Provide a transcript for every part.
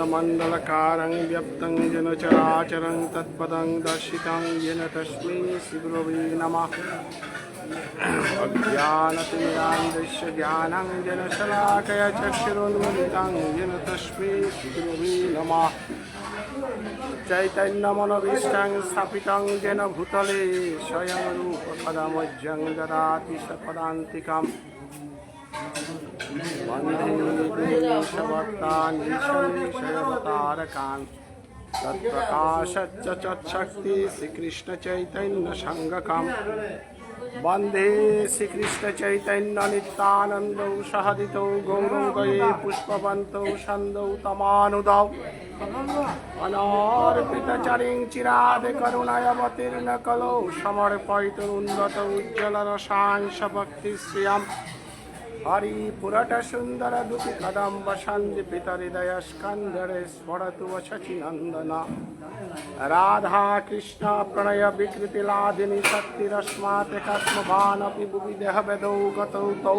अखण्डमण्डलकारं व्याप्तं येन चराचरं तत्पदं दर्शितं येन तस्मै श्रीगुरवे नमः। अज्ञानतिमिरान्धस्य ज्ञानाञ्जनशलाकया चक्षुरुन्मिलितं येन तस्मै श्रीगुरवे नमः। चैतन्यमनोभीष्टं स्थापितं येन भूतले स्वयं रूपकदा मह्यं ददाति सपदान्तिकम्। वन्दे गुरुशवक्तानीशमीशयवतारकान् तत्प्रकाशच्च तत्शक्ति श्रीकृष्णचैतन्यसङ्घकाम्। वन्दे श्रीकृष्णचैतन्यनित्यानन्दौ सहदितौ गौरङ्गये पुष्पवन्तौ सन्दौ तमानुदौ अनार्पितचरिं चिराद करुणयावतीर्ण कलौ समर्पयितुरुन्नत उज्ज्वलरसांश भक्तिश्रियम्। हरिपुरट सुंदर दुति कदम्ब सन्दीपित हृदय स्कंदरे स्फुरतु शचिनंदन। राधा कृष्ण प्रणय विकृति लादिनी शक्तिरस्मात् कस्मभानपि भुवि देहभेदौ गतौ तौ।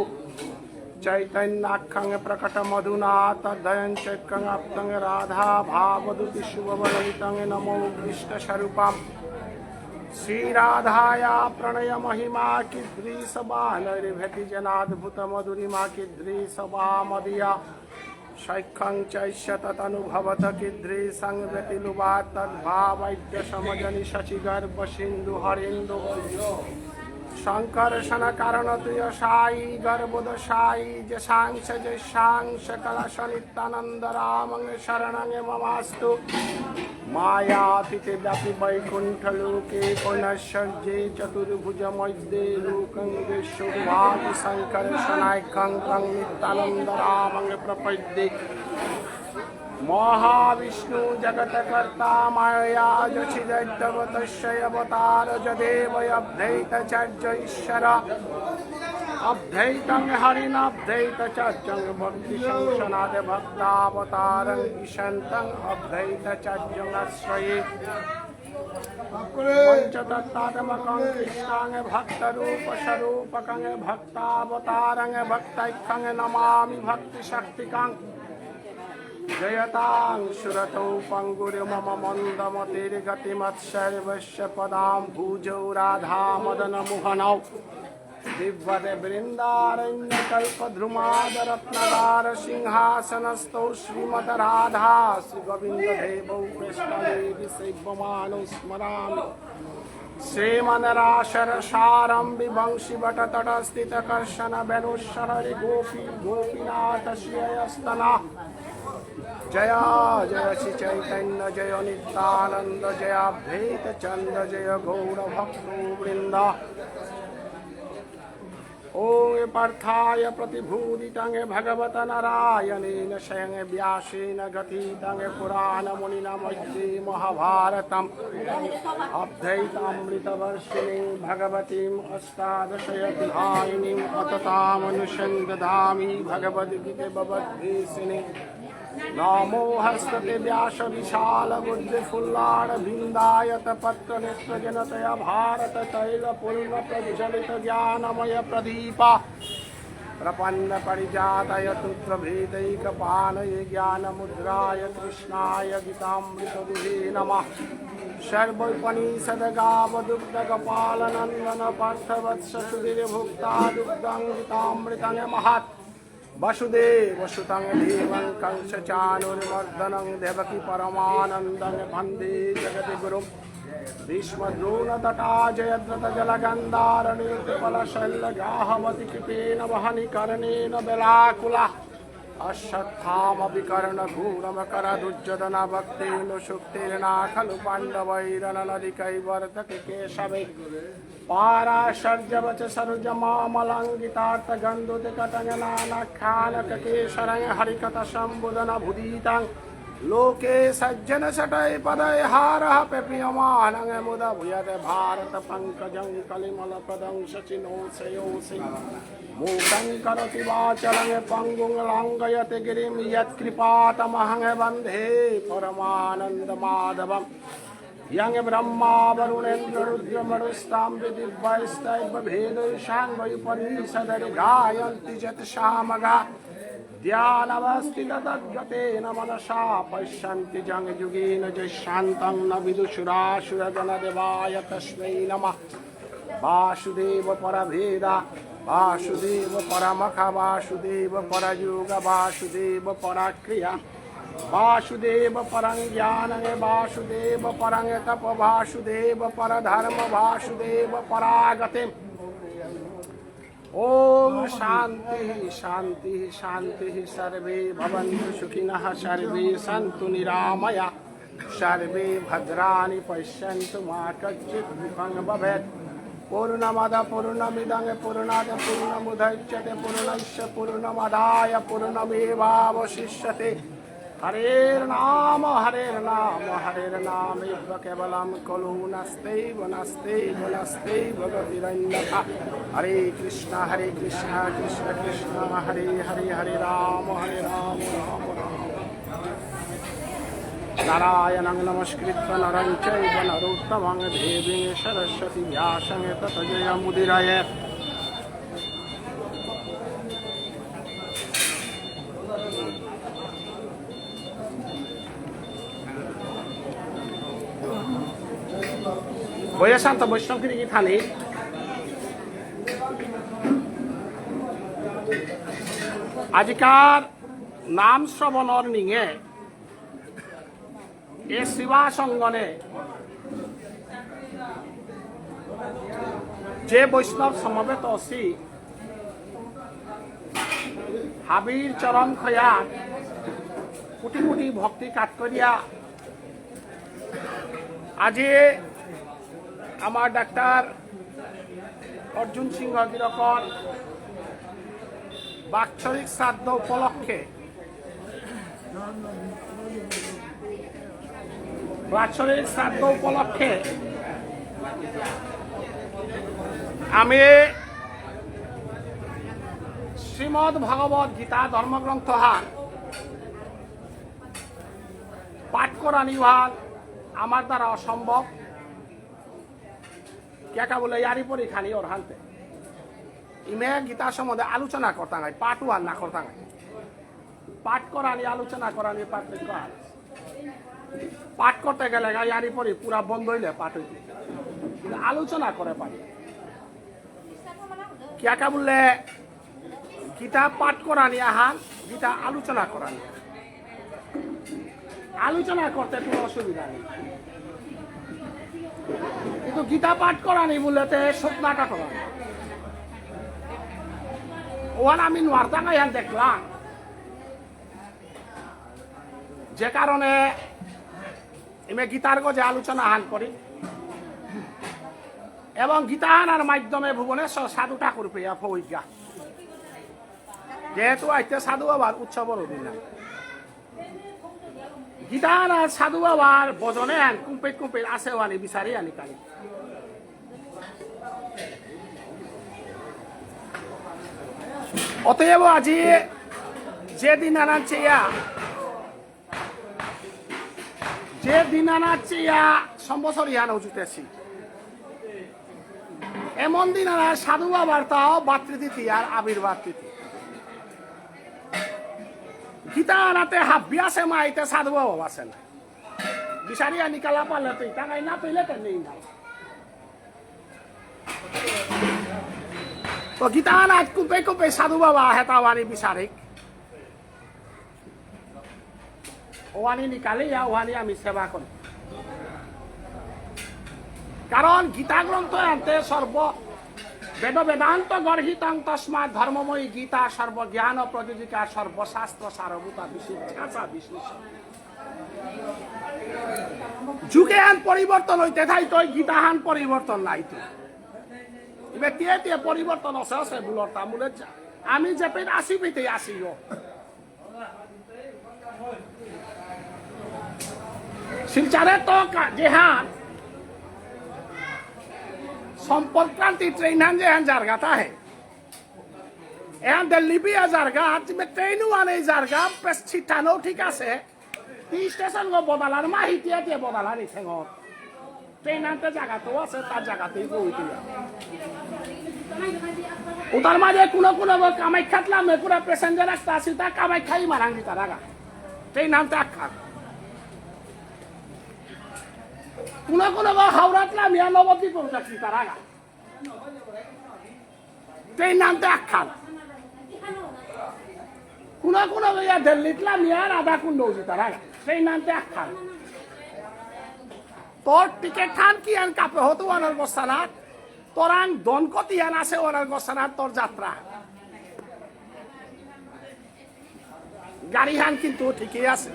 चैतन्याख्यं प्रकट मधुना तद्धयं चैक्यं आप्तं राधा भावदुति शुभवलितं नमो कृष्णस्वरूपम्। श्री राधाया प्रणय महिमा कीदृशबालैर्भेति जनाद्भुत मधुरिमा कीदृशबा मदीया शैखं चैष्य तदनुभवत कीदृशं व्यतिलुवा तद्भावैक्य समजनि शचिगर्भ सिन्धु हरेन्दु शंकर्षण कारण तुयसाई गर्भोदशाई जशांश जशांश कलश नित्यानंद रामं शरणं ममास्तु। मायातीते व्यापी वैकुंठ लोके पुनश्चर्ये चतुर्भुज मध्ये लोकं विश्वभाति शंकर्षणाख्यं तं नित्यानंद रामं प्रपद्ये। महाविष्णु जगत्कर्ता माया जचिदैत्यवतस्य अवतार जदेव अभ्यैतचर्य ईश्वर अभ्यैतं हरिनभ्यैतचर्यं भक्तिशंसनाद भक्तावतारं ईशन्तं अभ्यैतचर्यं आश्रये। पंचतत्त्वात्मकं कृष्णं भक्तरूपस्वरूपकं भक्तावतारं भक्तैक्यं नमामि भक्तिशक्तिकं। जयतां सुरतौ पंगुर्मम मन्दमतिर्गतिमत्सर्वस्य पदाम्बुजौ राधा मदनमोहनौ। दिव्यते वृन्दारण्यकल्पद्रुमादरत्नदार सिंहासनस्थौ श्रीमद्राधा श्रीगोविन्ददेवौ कृष्णदेवी सेव्यमानौ स्मरामि। श्रीमन्राशरसारं विवंशिवटतटस्थितकर्षण वेणुशरी गोपी गोपीनाथ श्रियस्तना। जय जय श्री चैतन्य जय नित्यानंद जय अद्वैत चंद्र जय गौर भक्तो वृंद। ओम पार्थाय प्रतिभूतितं भगवत नारायणेन स्वयं व्यासेन गतितं पुराण मुनिना मध्ये महाभारतम्। अद्वैतामृतवर्षिणीं भगवतीम् अष्टादशाध्यायिनीं अततामनुसन्दधामि भगवद्गीते भगवद्वेषिणी। नमो हस्तते व्यास विशाल बुद्धि फुल्लाड़ बिंदायत पत्र नेत्र जनतया भारत तैल पूर्ण प्रज्वलित ज्ञानमय प्रदीपा प्रपन्न परिजातय तुत्र भेदैक पानये ज्ञान मुद्राय कृष्णाय गीतामृतदुहे नमः। सर्वोपनिषद गाव दुग्ध गोपाल नंदन पार्थवत्स सुधीर भुक्ता दुग्धं गीतामृतं महत्। वसुदेव सुतं देवं कंसचाणूरमर्दनं देवकी परमानन्दं वन्दे जगद्गुरुं। भीष्मद्रोणतटा जयद्रथ जलगन्धारनिरुद्धफलशैलगाहवति कृपेण वहनिकर्णेन बेलाकुला। अश्वत्थामपि कर्णघोरमकरदुर्योधन भक्तेन सुक्तेन खलु पाण्डवैरननदिकैवर्तके केशवे। पाराशर्यवच सरुजमामलङ्गितार्थगन्धुतिकटङ्गनानखानककेशरं हरिकथसम्बुधन भुदितं। लोके सज्जन शटै पदै हारः पेपीयमानं मुदा भूयते भारत पंकजं कलिमलपदं शचिनोषयोषि। मूकं करोति वाचलं पंगुं लङ्घयते गिरिं यत्कृपातमहं वन्दे परमानन्दमाधवम्। यं ब्रह्मा वरुणेन्द्र रुद्रमरुस्तां दिव्यैस्तैव भेदैशां वैपरीषदरि गायन्ति जतसामगा। ध्यानवस्थिततद्गतेन मनसा पश्यन्ति जं युगेन जशान्तं न विदुषुरासुरगणदेवाय तस्मै नमः वासुदेव परभेदा वासुदेव परमख वासुदेव परयोग वासुदेव परक्रिया वासुदेव परं ज्ञानं वासुदेव परं तप वासुदेव परधर्म वासुदेव परागतिम् ओम शांति शांति शांति सर्वे भवन्तु सुखिनः सर्वे सन्तु निरामया सर्वे भद्राणि पश्यन्तु मा कश्चित् दुःखं भवेत् पूर्णमद पूर्णमिदं पूर्णात् पूर्णमुदच्यते पूर्णस्य पूर्णमादाय पूर्णमेवावशिष्यते हरेर्नाम हरेर्नामेव केवलं खलु नस्तैव नस्तैव नस्तैव गतिरन्यथा हरे कृष्ण कृष्ण कृष्ण हरे हरे हरे राम राम राम नारायणं नमस्कृत्य नरं चैव नरोत्तमं देवीं सरस्वती व्यासं ततो जयमुदीरयेत् বৈশান্ত বৈষ্ণবগিরি থানে আজিকার নাম শ্রবণর নিঙে এ শিবা সঙ্গনে যে বৈষ্ণব সমবেত অছি হাবির চরণ খয়া কোটি কোটি ভক্তি কাট করিয়া আজি আমার ডাক্তার অর্জুন সিংহ গিরকর বাৎসরিক শ্রাদ্ধ উপলক্ষে আমি শ্রীমদ ভগবত গীতা ধর্মগ্রন্থ হান পাঠ করা নিহান আমার দ্বারা অসম্ভব क्या बोले यारी परी खानी और हानते इमे गीता सम्बन्धे आलोचना करता है पाठ वन ना करता है पाठ करानी आलोचना करानी पाठ करते गले यारी परी पूरा बंद हইলে पाठ হইতে आलोचना करे पारी क्या बोले गीता पाठ करानी आहान गीता आलोचना करानी आलोचना करते কোনো অসুবিধা নেই কিন্তু গীতা পাঠ করানি বলতে স্বপ্নটা করা ওয়ান আমি নোয়ারদাঙ্গাই দেখলাম যে কারণে এমে গীতার গজে আলোচনা হান করি এবং গীতা আনার মাধ্যমে ভুবনেশ্বর সাধু ঠাকুর পেয়া ফৌজ্ঞা যেহেতু আইতে সাধু বাবার উৎসবর দিন গীতা আনার সাধু বাবার বজনে আন কুম্পেট আছে আনি বিচারি আনি কালি অতএব আজি যে দিন আনাচ্ছে সম্বৎসর ইহান উঠতেছি এমন দিন আনার সাধু বাবার তাও ভাতৃতিথি আর আবির্ভাব তিথি গীতা আনাতে হাবিয়াছে মাইতে সাধু বাবা আছে না বিচারি আনি কালা পারলে তুই টাকাই না পেলে তো নেই না তো গীতা আনাজ কুপে সাধু বাবা হেতাওয়ানি বিচারিক ওয়ানি নিকালে ওয়ানি আমি সেবা করি কারণ গীতা গ্রন্থ আনতে সর্ব বেদ বেদান্ত গর্হিতাং তস্মাৎ ধর্মময়ী গীতা সর্বজ্ঞান প্রযোজিকা সর্বশাস্ত্র সারভূতা বিশিক্ষা বিশ্লেষ যুগে আন পরিবর্তন হইতে থাই তো গীতা হান পরিবর্তন নাই তো এবার টিয়ে পরিবর্তন আছে বুলর তামুলের আমি যে পেট আসি পেতে আসি শিলচারে তো যে হান সম্পদ ক্রান্তি ট্রেন হান যে হান জারগাতা হে এখন দিল্লি বিয়া জারগা ট্রেন আনে জারগা বেশ ছিটানো ঠিক আছে স্টেশন গো বদালার মাহি টিয়া বদালা নি ঠেঙত ট্রেন আনতে জায়গা তো আছে তার জায়গাতেই বই দিয়া উতার মাঝে কোনো কামাখ্যাতলা মেকুরা প্যাসেঞ্জার একটা আছে তা কামাখ্যাই মারাঙ্গি তার আগা সেই নামটা আখ্যা কোনো হাওড়াতলা মিয়া নবদ্বীপ পৌঁছাচ্ছি তার আগা সেই নামটা আখ্যান কোনো দিল্লিতলা মিয়া রাধা কুণ্ড তার আগা সেই নামটা আখ্যান তোর টিকেট খান কি আন কাপে হতো ওনার গোস্তানাথ তোর আন দনকতি আন আছে ওনার গোস্তানাথ তোর যাত্রা গাড়ি হান কিন্তু ঠিকই আছে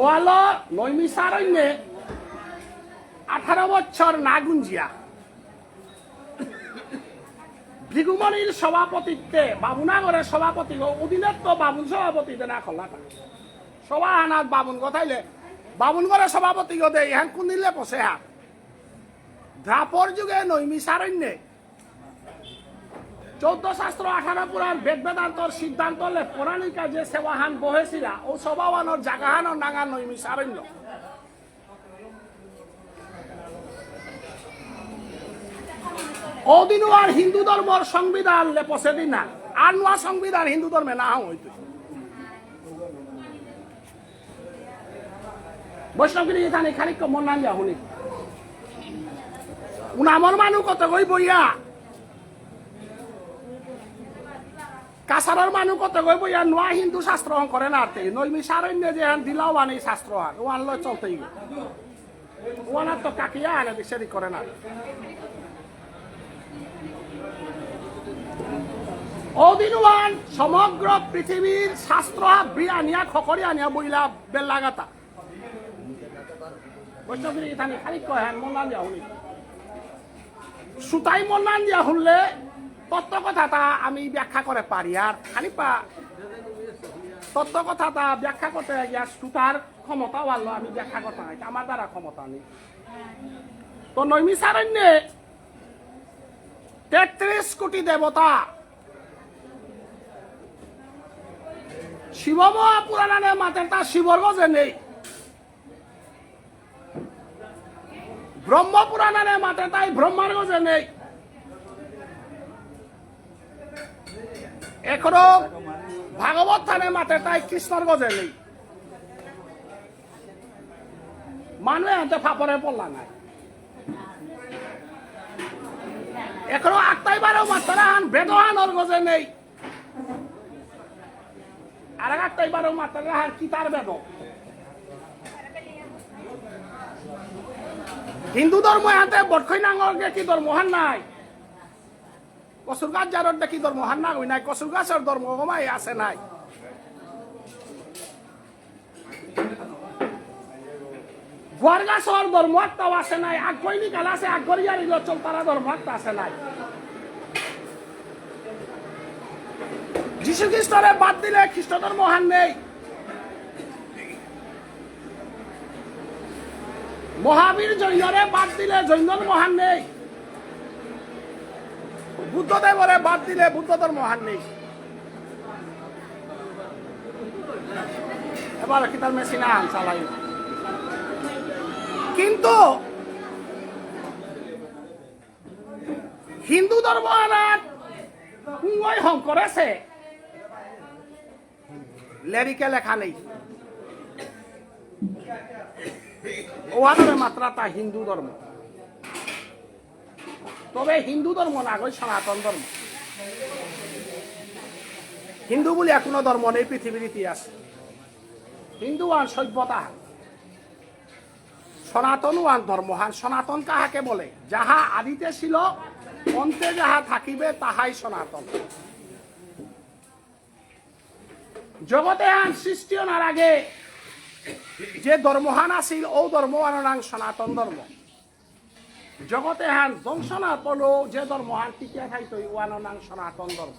ওয়ালো নৈমিষারণ্যে 18 বছর না গুঞ্জিয়া ভৃগুমণির সভাপতিত্বে বাবুনাগরের সভাপতি অধীনের তো বাবুন সভাপতি না খোলাটা সভা আনাত বাবুন কথাইলে বাবুন ঘরের সভাপতি গো দেয় হ্যাঁ কোন দিলে পচে হাত দ্রাপর যুগে নৈমিষারণ্যে 14 শাস্ত্র 18 পুরাণ বেদ বেদান্তর সিদ্ধান্ত পৌরাণিকা যে সেবাহান বহেছিলা ও সভাওয়ানোর জাগাহানোর নাঙা নৈমিষারণ্য ওদিনও আর হিন্দু ধর্মর সংবিধান লেপসে দিন না আর নোয়া সংবিধান হিন্দু ধর্মে না হইতো বৈষ্ণবগিরি এখানে খানিক মন না যা শুনি উনামর মানুষ কত কই বইয়া কাছারের মানুষ কত কই বইয়া নোয়া হিন্দু শাস্ত্র করে না আরতে নৈমিষারণ্যে যে দিলাও আনে শাস্ত্র আর ওয়ান লয় চলতেই ওয়ানার তো কাকিয়া আনে সেদি করে না অদিনওয়ান সমগ্র পৃথিবীর শাস্ত্র বিয়ানিয়া খকরি আনিয়া বইলা বেল্লাগাতা বৈষ্ণবগিরি এখানে খালি কয় মন্নান দিয়া শুনি সুতাই মন্নান দিয়া শুনলে তত্ত্ব কথাটা আমি ব্যাখ্যা করে পারি আর খালি তত্ত্ব কথাটা ব্যাখ্যা করতে গিয়া সুতার ক্ষমতা বাড়লো আমি ব্যাখ্যা করতে নাই আমার দ্বারা ক্ষমতা নেই তো নৈমিষারণ্যে 33 কোটি দেবতা শিব মহাপুরাণে মাতের তা শিবর গজে নেই ব্রহ্ম পুরাণে মাতে তাই ব্রহ্মার গজে নেই এখনো ভাগবত থানে মাতে তাই কৃষ্ণর গজে নেই মানুষ হাতে ফাপরে পড়লা নাই এখনো আটটাইবারও মাত্রা হান বেদহানোর গজে নেই আর আটটাইবারও মাত্রা হান কিতার বেদ হিন্দু ধর্ম হাতে বটখই নাঙ্গে কি ধর্ম হান নাই কসুর গাছ যার দেখি ধর্ম হান না হই নাই কসুর গাছের ধর্ম কমাই আছে নাই গোয়ার গাছর ধর্ম একটাও আছে নাই আগনি কাল আছে আগরিয়ার চল তারা ধর্ম একটা আছে নাই যীশু খ্রিস্টরে বাদ দিলে খ্রিস্ট ধর্ম হান নেই মহাবীর জৈনরে বাদ দিলে জৈন মহান নেই বুদ্ধদেবরে বাদ দিলে বুদ্ধ ধর্ম মহান নেই এবার কি তার মেশিন আন চালাই কিন্তু হিন্দু ধর্ম হং করেছে লেরিকে লেখা নেই ওয়ানের মাত্রাটা হিন্দু ধর্ম তবে হিন্দু ধর্ম না গই সনাতন ধর্ম হিন্দু বলে কোনো ধর্ম নেই পৃথিবীর ইতিহাস হিন্দু আন সভ্যতা সনাতন আন ধর্মহান সনাতন কাহাকে বলে যাহা আদিতে ছিল অন্তে যাহা থাকিবে তাহাই সনাতন জগতে আন সৃষ্টি হওয়ার আগে যে ধর্মহান আছিল ও ধর্মহানের নাম সনাতন ধর্ম জগতে হান ধ্বংসনা পলো যে ধর্মহান টিকিয়া থাকতো ওয়ানোর নাম সনাতন ধর্ম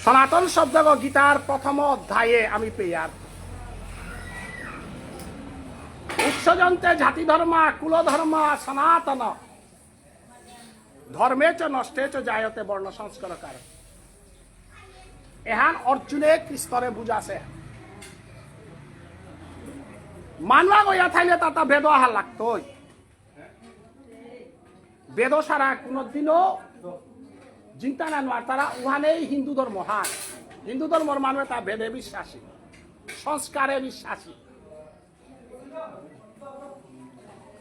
সনাতন শব্দ গীতার প্রথম অধ্যায়ে আমি পেয়ার উৎসজন্তে জাতি ধর্ম কুল ধর্ম সনাতন ধর্মে চ নষ্টে চ জায়তে বর্ণ সংস্কার কারণ এহান অর্জুনে কৃষ্ণরে বুঝাছে মানুয়া গইয়া থাইলে তাতা বেদ আহার লাগতোই বেদ সারা কোনোদিনও চিন্তা না নোয়ার তারা ওখানেই হিন্দু ধর্ম হার হিন্দু ধর্মর মানুষ তা বেদে বিশ্বাসী সংস্কারে বিশ্বাসী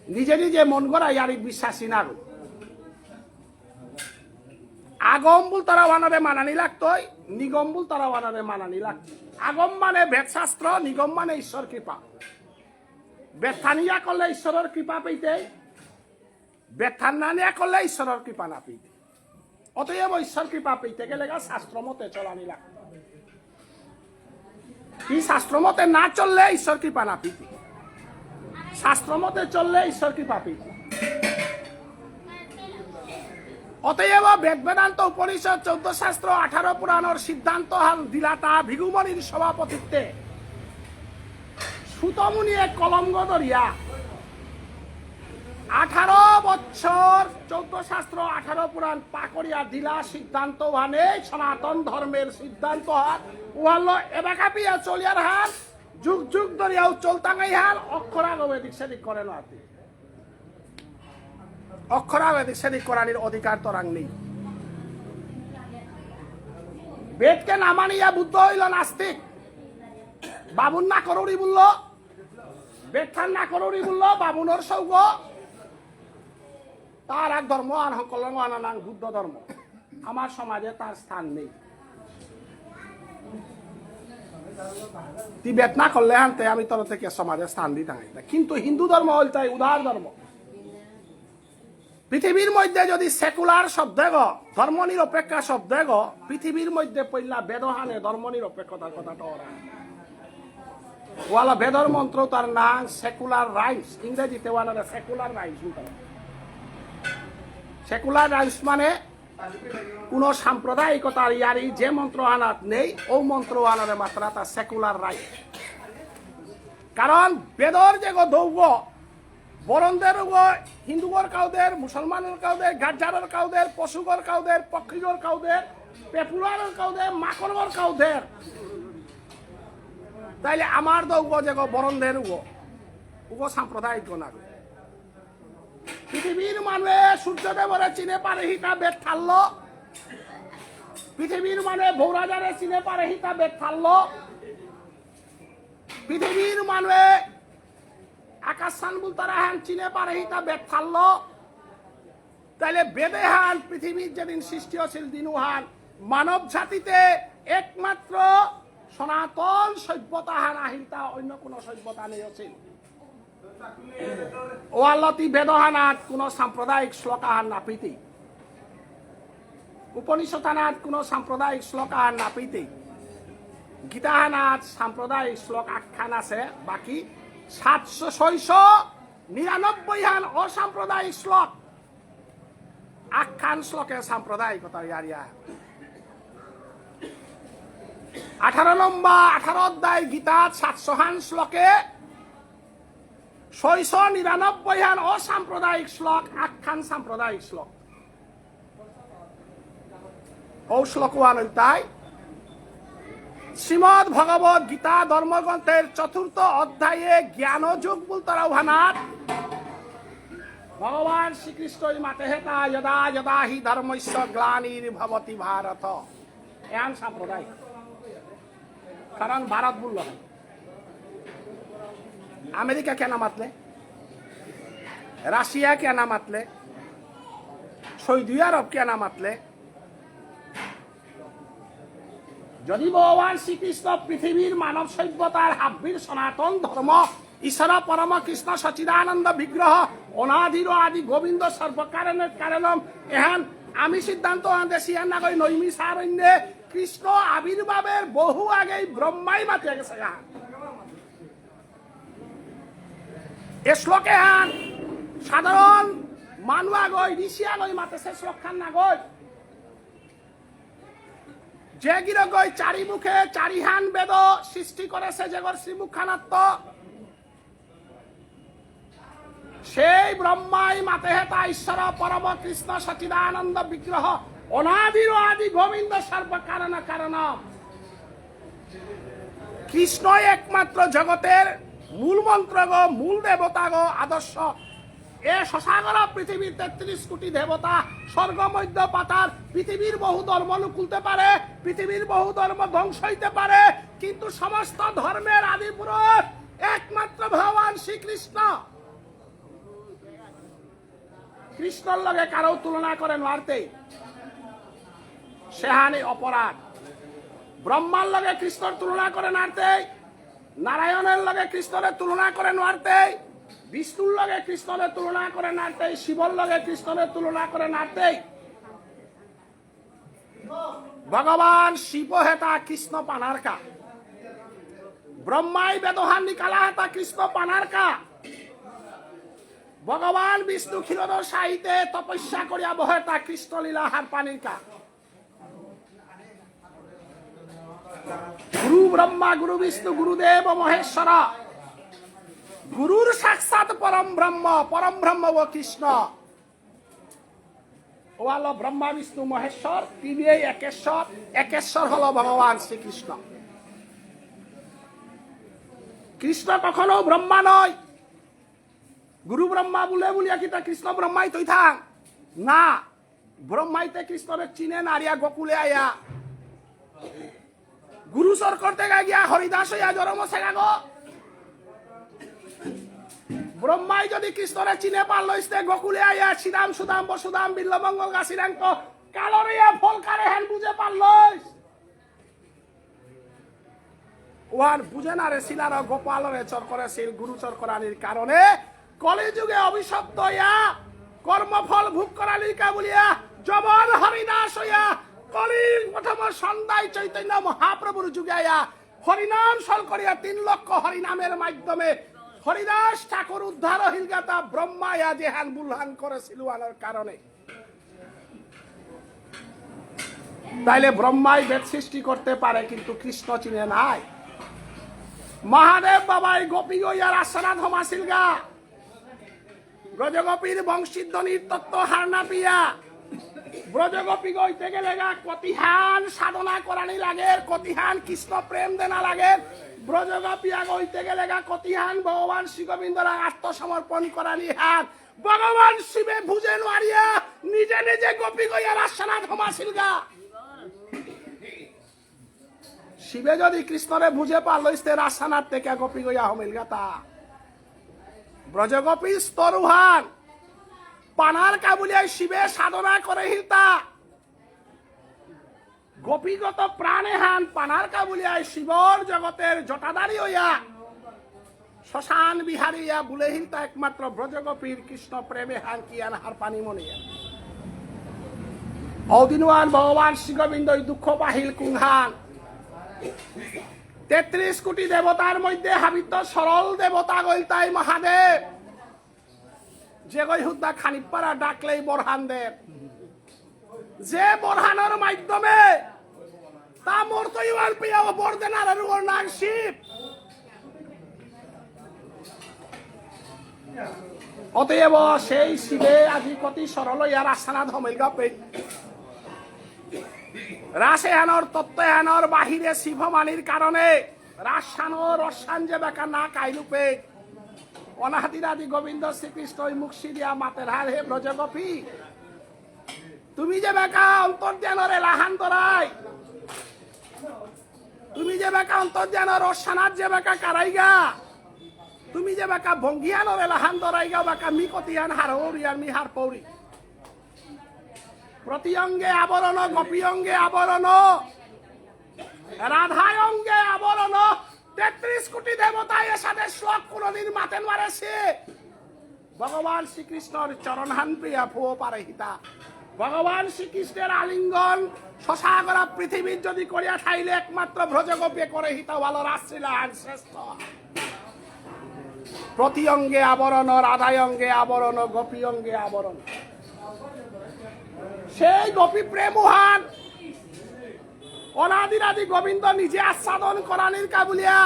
নিজে নিজে মন করা ইয়ারি বিশ্বাসী না আগম বল তারা ওয়ানারে মানানি লাগতোই নিগম বল তারা ওয়ানারে মানানি লাগত আগম মানে বেদশাস্ত্র নিগম মানে ঈশ্বর কৃপা বেথানিয়া করলে ঈশ্বরের কৃপা পেতে বেথানিয়া করলে ঈশ্বরের কৃপা না পেতে অতএব ঈশ্বর কৃপা পেতে গেলে শাস্ত্র মতে চলানি লাগত এই শাস্ত্র মতে না চললে ঈশ্বর কৃপা না পেতে শাস্ত্র মতে চললে ঈশ্বর কৃপা পেতে অতএব বেদ বেদান্ত উপনিষদ 14 শাস্ত্র 18 পুরাণের সিদ্ধান্ত দিলাতা ভিগুমণির সভাপতিত্বে সুতমুনিয়ে কলঙ্গ দরিয়া 18 বছর 14 শাস্ত্র 18 পুরাণ পাকড়িয়া দিলা সিদ্ধান্ত ওয়ানে সনাতন ধর্মের সিদ্ধান্ত হাত ওয়াল্লো এবাকাপিয়া চলিয়ার হাল যুগ যুগ দরিয়াও চলতাঙ্গাই হাল অক্ষরাগম এদিক সেদিক করে না অক্ষরাবেদিক সেদিক করানির অধিকার তোরাং নেই বেদকে না মানিয়া বুদ্ধ হইল নাস্তিক বাবুন না করুরি বলল বেদখান না করুরি বলল বাবুনর সৌগ তার এক ধর্ম আর কলঙ্গ আনাং বুদ্ধ ধর্ম আমার সমাজে তার স্থান নেই তুই বেদ না করলে আনতে আমি তোর থেকে সমাজে স্থান দিতে কিন্তু হিন্দু ধর্ম হইল তাই উদার ধর্ম পৃথিবীর মধ্যে যদি সেকুলার শব্দ ধর্ম নিরপেক্ষা শব্দ পৃথিবীর মধ্যে পড়লা বেদহানে ধর্ম নিরপেক্ষতার কথাটা ওয়ালা বেদর মন্ত্র তার নাম সেকুলার রাইটস ইংরেজিতে ওয়ালা সেকুলার রাইটস সেকুলার রাইটস মানে কোন সাম্প্রদায়িকতার ইয়ারি যে মন্ত্র আনাত নেই ও মন্ত্র আনারে মাত্রা তার সেকুলার রাইট কারণ বেদর যে দৌগ বরণদের হিন্দুগর কাউদের মুসলমানের কাউদের গাজ্জারের কাউদের পশুগর কাউদের পক্ষীগর কাউদের পেপুলার কাউদের মাকড়গর কাউদের তাইলে আমার দৌগ যে বরণদের উগো সাম্প্রদায়িক না পৃথিবীর মানুষে সূর্যদেবরে চিনে পারে হিতা বেদ থালল পৃথিবীর মানুষে ভৌরাজারে চিনে পারে হিতা বেদ থালল পৃথিবীর মানুষে আকাশান বল তারা হান চিনে পারে হিতা বেদ থালল তাইলে বেদে হান পৃথিবীর যেদিন সৃষ্টি হয়েছিল দিনু হান মানব জাতিতে একমাত্র সনাতন সভ্যতা হান আহিতা অন্য কোন সভ্যতা নেই আছিল ওয়াল্লতি বেদহানাত কোন সাম্প্রদায়িক শ্লোকাহান নাপিতি উপনিষদানাত কোন সাম্প্রদায়িক শ্লোকাহান নাপিতি গীতাহানাত সাম্প্রদায়িক শ্লোক আখ্যান আছে বাকি 799 হান অসাম্প্রদায়িক শ্লোক আখ্যান শ্লোকে সাম্প্রদায়িকতার ইয়ারিয়া 18 নম্বর 18 অধ্যায় গীতা 700 হান শ্লোকে 699 হান অসাম্প্রদায়িক শ্লোক আখ্যান সাম্প্রদায়িক শ্লোক ও শ্লোক তাই শ্রীমদ ভগবত গীতা ধর্মগ্রন্থের 4th অধ্যায়ে জ্ঞানযোগ বলতারাহানাত ভগবান শ্রীকৃষ্ণ মাতে হেতা যদা যদা হি ধর্মস্য গ্লানির ভবতি ভারত এমন সম্প্রদায় কারণ ভারত বলল আমেরিকা কেন মাতলে রাশিয়া কেন মাতলে সৌদি আরব কেন মাতলে যদি ভগবান শ্রীকৃষ্ণ পৃথিবীর মানব সভ্যতার হাব্বির সনাতন ধর্ম ঈশ্বর পরম কৃষ্ণ সচিদানন্দ বিগ্রহ অনাদির আদি গোবিন্দ সর্বকারণের কারণম এহান আমি সিদ্ধান্ত দেশিয়ান নাগরিক নৈমি সারণ্যে কৃষ্ণ আবির্ভাবের বহু আগেই ব্রহ্মাই মাতিয়ে গেছে এ শ্লোকে হান সাধারণ মানুষ আগই ঋষিয়া গই মাতেছে শ্লোক খান নাগই যে গিরগই চারিমুখে চারিহান বেদ সৃষ্টি করেছে যেগর শ্রীমুখানাত্ম সেই ব্রহ্মাই মাতে হেতা ঈশ্বর পরম কৃষ্ণ সচিদানন্দ বিগ্রহ অনাদির আদি গোবিন্দ সর্বকারণ কারণ কৃষ্ণই একমাত্র জগতের মূল মন্ত্র গো মূল দেবতা গো আদর্শ এ শশাগর পৃথিবীর 33 কোটি দেবতা, স্বর্গ মধ্য পাতাল, পৃথিবীর বহু ধর্ম খুলতে পারে, পৃথিবীর বহু ধর্ম ধ্বংস হইতে পারে, কিন্তু সমস্ত ধর্মের আদি পুরুষ একমাত্র ভগবান শ্রীকৃষ্ণ। কৃষ্ণর লগে কারো তুলনা করে নারতে সেহানি অপরাধ। ব্রহ্মার লগে কৃষ্ণর তুলনা করে নারতে, নারায়ণের লগে কৃষ্ণের তুলনা করে নারতে, বিষ্ণুর লগে কৃষ্ণের তুলনা করে নারতে, শিবর লগে কৃষ্ণের তুলনা করে নারতে। ভগবান শিব হেতা কৃষ্ণ পানারকা, ব্রহ্মাই বেদহান নিকালা হেতা কৃষ্ণ পানারকা, ভগবান বিষ্ণু ক্ষীরদ সাহিতে তপস্যা করিয়া বহেতা কৃষ্ণ লীলা হার পানিকা। গুরু ব্রহ্মা গুরু বিষ্ণু গুরুদেব মহেশ্বর, গুরুর সাক্ষাৎ পরম ব্রহ্ম ও কৃষ্ণ। ও হলো ব্রহ্মা বিষ্ণু মহেশ্বর, তিনি একেশ্বর, একেশ্বর হলো ভগবান শ্রীকৃষ্ণ। কৃষ্ণ কখনো ব্রহ্মা নয়। গুরু ব্রহ্মা বলিয়া কি তা কৃষ্ণ ব্রহ্মাই তৈ থাক না, ব্রহ্মাইতে কৃষ্ণরে চিনে নারিয়া গোকুলে আয়া গুরু সর করতে গিয়া হরিদাস হইয়া জরম সেগা গো। ব্রহ্মাই যদি কৃষ্ণরে চিনে পারল গোকুলে আইয়া শ্রীরাম সুদাম বসুদাম বিল্লমঙ্গল গাছিরাঙ্ক কালরিয়া ফলকারে হেন বুঝে পারল। ওয়ান বুঝে না রে শিলার গোপালরে চর করেছিল গুরু চর করানির কারণে কলিযুগে অভিশপ্ত হইয়া কর্মফল ভোগ করালির কা বলিয়া জবন হরিদাস হইয়া কলির প্রথম সন্ধ্যায় চৈতন্য মহাপ্রভুর যুগে আইয়া হরিনাম সল করিয়া 3 লক্ষ হরিনামের মাধ্যমে হরিদাস ঠাকুর উদ্ধার হিলগাতা ব্রহ্মায়া জেহান বুলহান করেছিল আনার কারণে। তাইলে ব্রহ্মাই বেদ সৃষ্টি করতে পারে, কিন্তু কৃষ্ণ চিনে নাই। মহাদেব বাবাই গোপী গইয়ার আশ্রাত হমাছিল গা, ব্রজগোপীর বংশীধ্বনির তত্ত্ব হারনা পিয়া ব্রজগোপী গইতে গেলে গা কতিহান সাধনা করানি লাগে, কতিহান কৃষ্ণ প্রেম দেনা লাগে। ব্রজগোপিয়া গইতে গেলে গা কতিহান ভগবান শ্রী গোবিন্দরা আত্মসমর্পণ করানি হাত ভগবান শিবে বুঝে নারিয়া নিজে নিজে গোপী গইয়ার আশ্রাত হমাছিল গা। শিবে যদি কৃষ্ণরে বুঝে পারল রাসানার থেকে গোপী গইয়া হমিল গাতা ব্রজগোপী স্তরুহান পানার কাবুলিয়া শিবে সাধনা করে হিলতা গোপীগত প্রাণে হান পানার কাবুলিয়া শিবর জগতের জটাদারি হইয়া শ্মশান বিহারী ইয়া বুলে হিলতা একমাত্র ব্রজগোপীর কৃষ্ণ প্রেমে হান কিয়ান হার পানি মনিয়া অদিনওয়ান ভগবান শ্রী গোবিন্দ দুঃখ পাহিল কুংহান 33 কোটি দেবতার মধ্যে হাবিত সরল দেবতা গইতাই মহাদেব, যে গই হুদ্দা খানিপাড়া ডাকলেই বরহান দেব, যে বরহানের মাধ্যমে তা মর্তইওয়ান পেয়া বরদেনার রুগর নাগ শিব। অতএব সেই শিবে আজি কতি সরল ইয়ার আসানা ধমেল গাপে রাসেহানোর তত্ত্বহানোর বাহিরে শিবমানির কারণে রাসানোর রসান যে বেকা না কাইলুপে অনাহাতিরাদি গোবিন্দ শ্রীকৃষ্ণ মুখি দিয়া মাতের হার হে ব্রজগোপী তুমি যে বেকা অন্তর্জ্ঞানরে লাহান দরাই, তুমি যে বেকা অন্তর্জ্ঞানর রসানার যে বেকা কারাইগা, তুমি যে বেকা ভঙ্গিয়ানরে লাহান দরাইগা বেকা মিকতিয়ান হারৌরিয়ান মিহার পৌরি প্রতি অঙ্গে আবরণ, গোপী অঙ্গে আবরণ, রাধায় অঙ্গে আবরণ। 33 কোটি দেবতা এর সাথে শ্লোক কোনদিন মাতেন মারেছে ভগবান শ্রীকৃষ্ণের চরণহান প্রিয়া ফুও পারে হিতা। ভগবান শ্রীকৃষ্ণের আলিঙ্গন শশাগরা পৃথিবীর যদি করিয়া ঠাইলে একমাত্র ব্রজগোপী করে হিতা ভালো রাশ্রীলাহান শ্রেষ্ঠ। প্রতি অঙ্গে আবরণ, রাধায় অঙ্গে আবরণ, গোপী অঙ্গে আবরণ। সেই গোপী প্রেমহান অনাদিরাদি গোবিন্দ নিজে আস্বাদন করানির কাবুলিয়া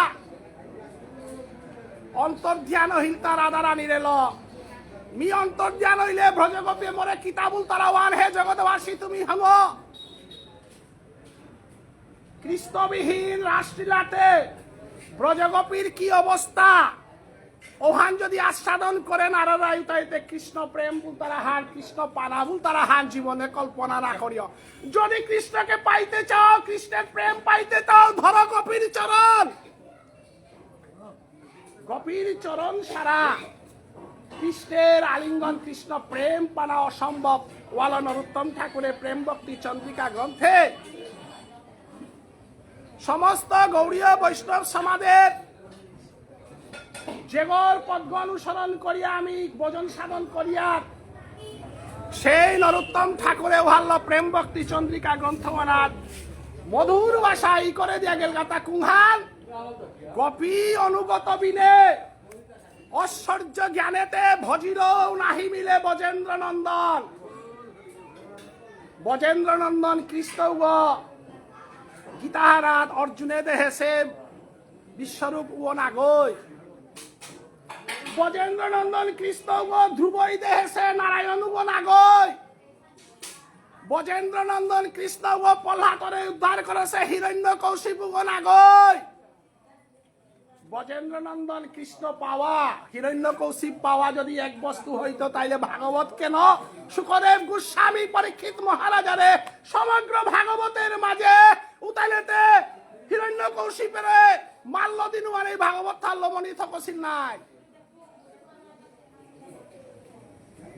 অন্তর্ধ্যান হিলতা রাধারানী রেল মি অন্তর্ধ্যান হইলে ব্রজগোপী মরে কিতাবুল তারাওয়ান হে জগৎবাসী তুমি হম। কৃষ্ণবিহীন রাসলীলাতে ব্রজগোপীর কি অবস্থা ওহান যদি আস্বাদন করেন আর রাইতে কৃষ্ণ প্রেম বল তারা হান কৃষ্ণ পানা বল তারা হান জীবনে কল্পনা না করিও যদি কৃষ্ণকে পাইতে চাও কৃষ্ণের প্রেম পাইতে চাও ধরো গোপীর চরণ সারা কৃষ্ণের আলিঙ্গন কৃষ্ণ প্রেম পানা অসম্ভব ওয়ালা নরোত্তম ঠাকুরের প্রেম ভক্তি চন্দ্রিকা গ্রন্থে সমস্ত গৌড়ীয় বৈষ্ণব সমাজের যেগর পদ্ম অনুসরণ করিয়া আমি ভজন সাধন করিয়া সেই নরোত্তম ঠাকুরে ভাল প্রেম ভক্তি চন্দ্রিকা গ্রন্থমানার মধুর ভাষা ই করে দিয়া গেল গাতা কুহান গোপী অনুগত বিনে ঐশ্বর্য জ্ঞানেতে ভজির নাহি মিলে বজেন্দ্র নন্দন কৃষ্ণ গীতাহারাত অর্জুনে দেহেছে বিশ্বরূপ ও নাগৈ বজেন্দ্র নন্দন কৃষ্ণ ধ্রুবই দেহেছে নারায়ণ ও নাগৈ বজেন্দ্র নন্দন কৃষ্ণ প্রহ্লাদরে উদ্ধার করেছে হিরণ্য কৌশিক ও নাগৈ বজেন্দ্র নন্দন কৃষ্ণ পাওয়া হিরণ্য কৌশিক পাওয়া যদি এক বস্তু হইতো তাইলে ভাগবত কেন সুখদেব গোস্বামী পরীক্ষিত মহারাজারে সমগ্র ভাগবতের মাঝে উতাইলেতে হিরণ্য কৌশিকের মাল্য দিনু আর এই ভাগবত থাল্লমণি থকছিল নাই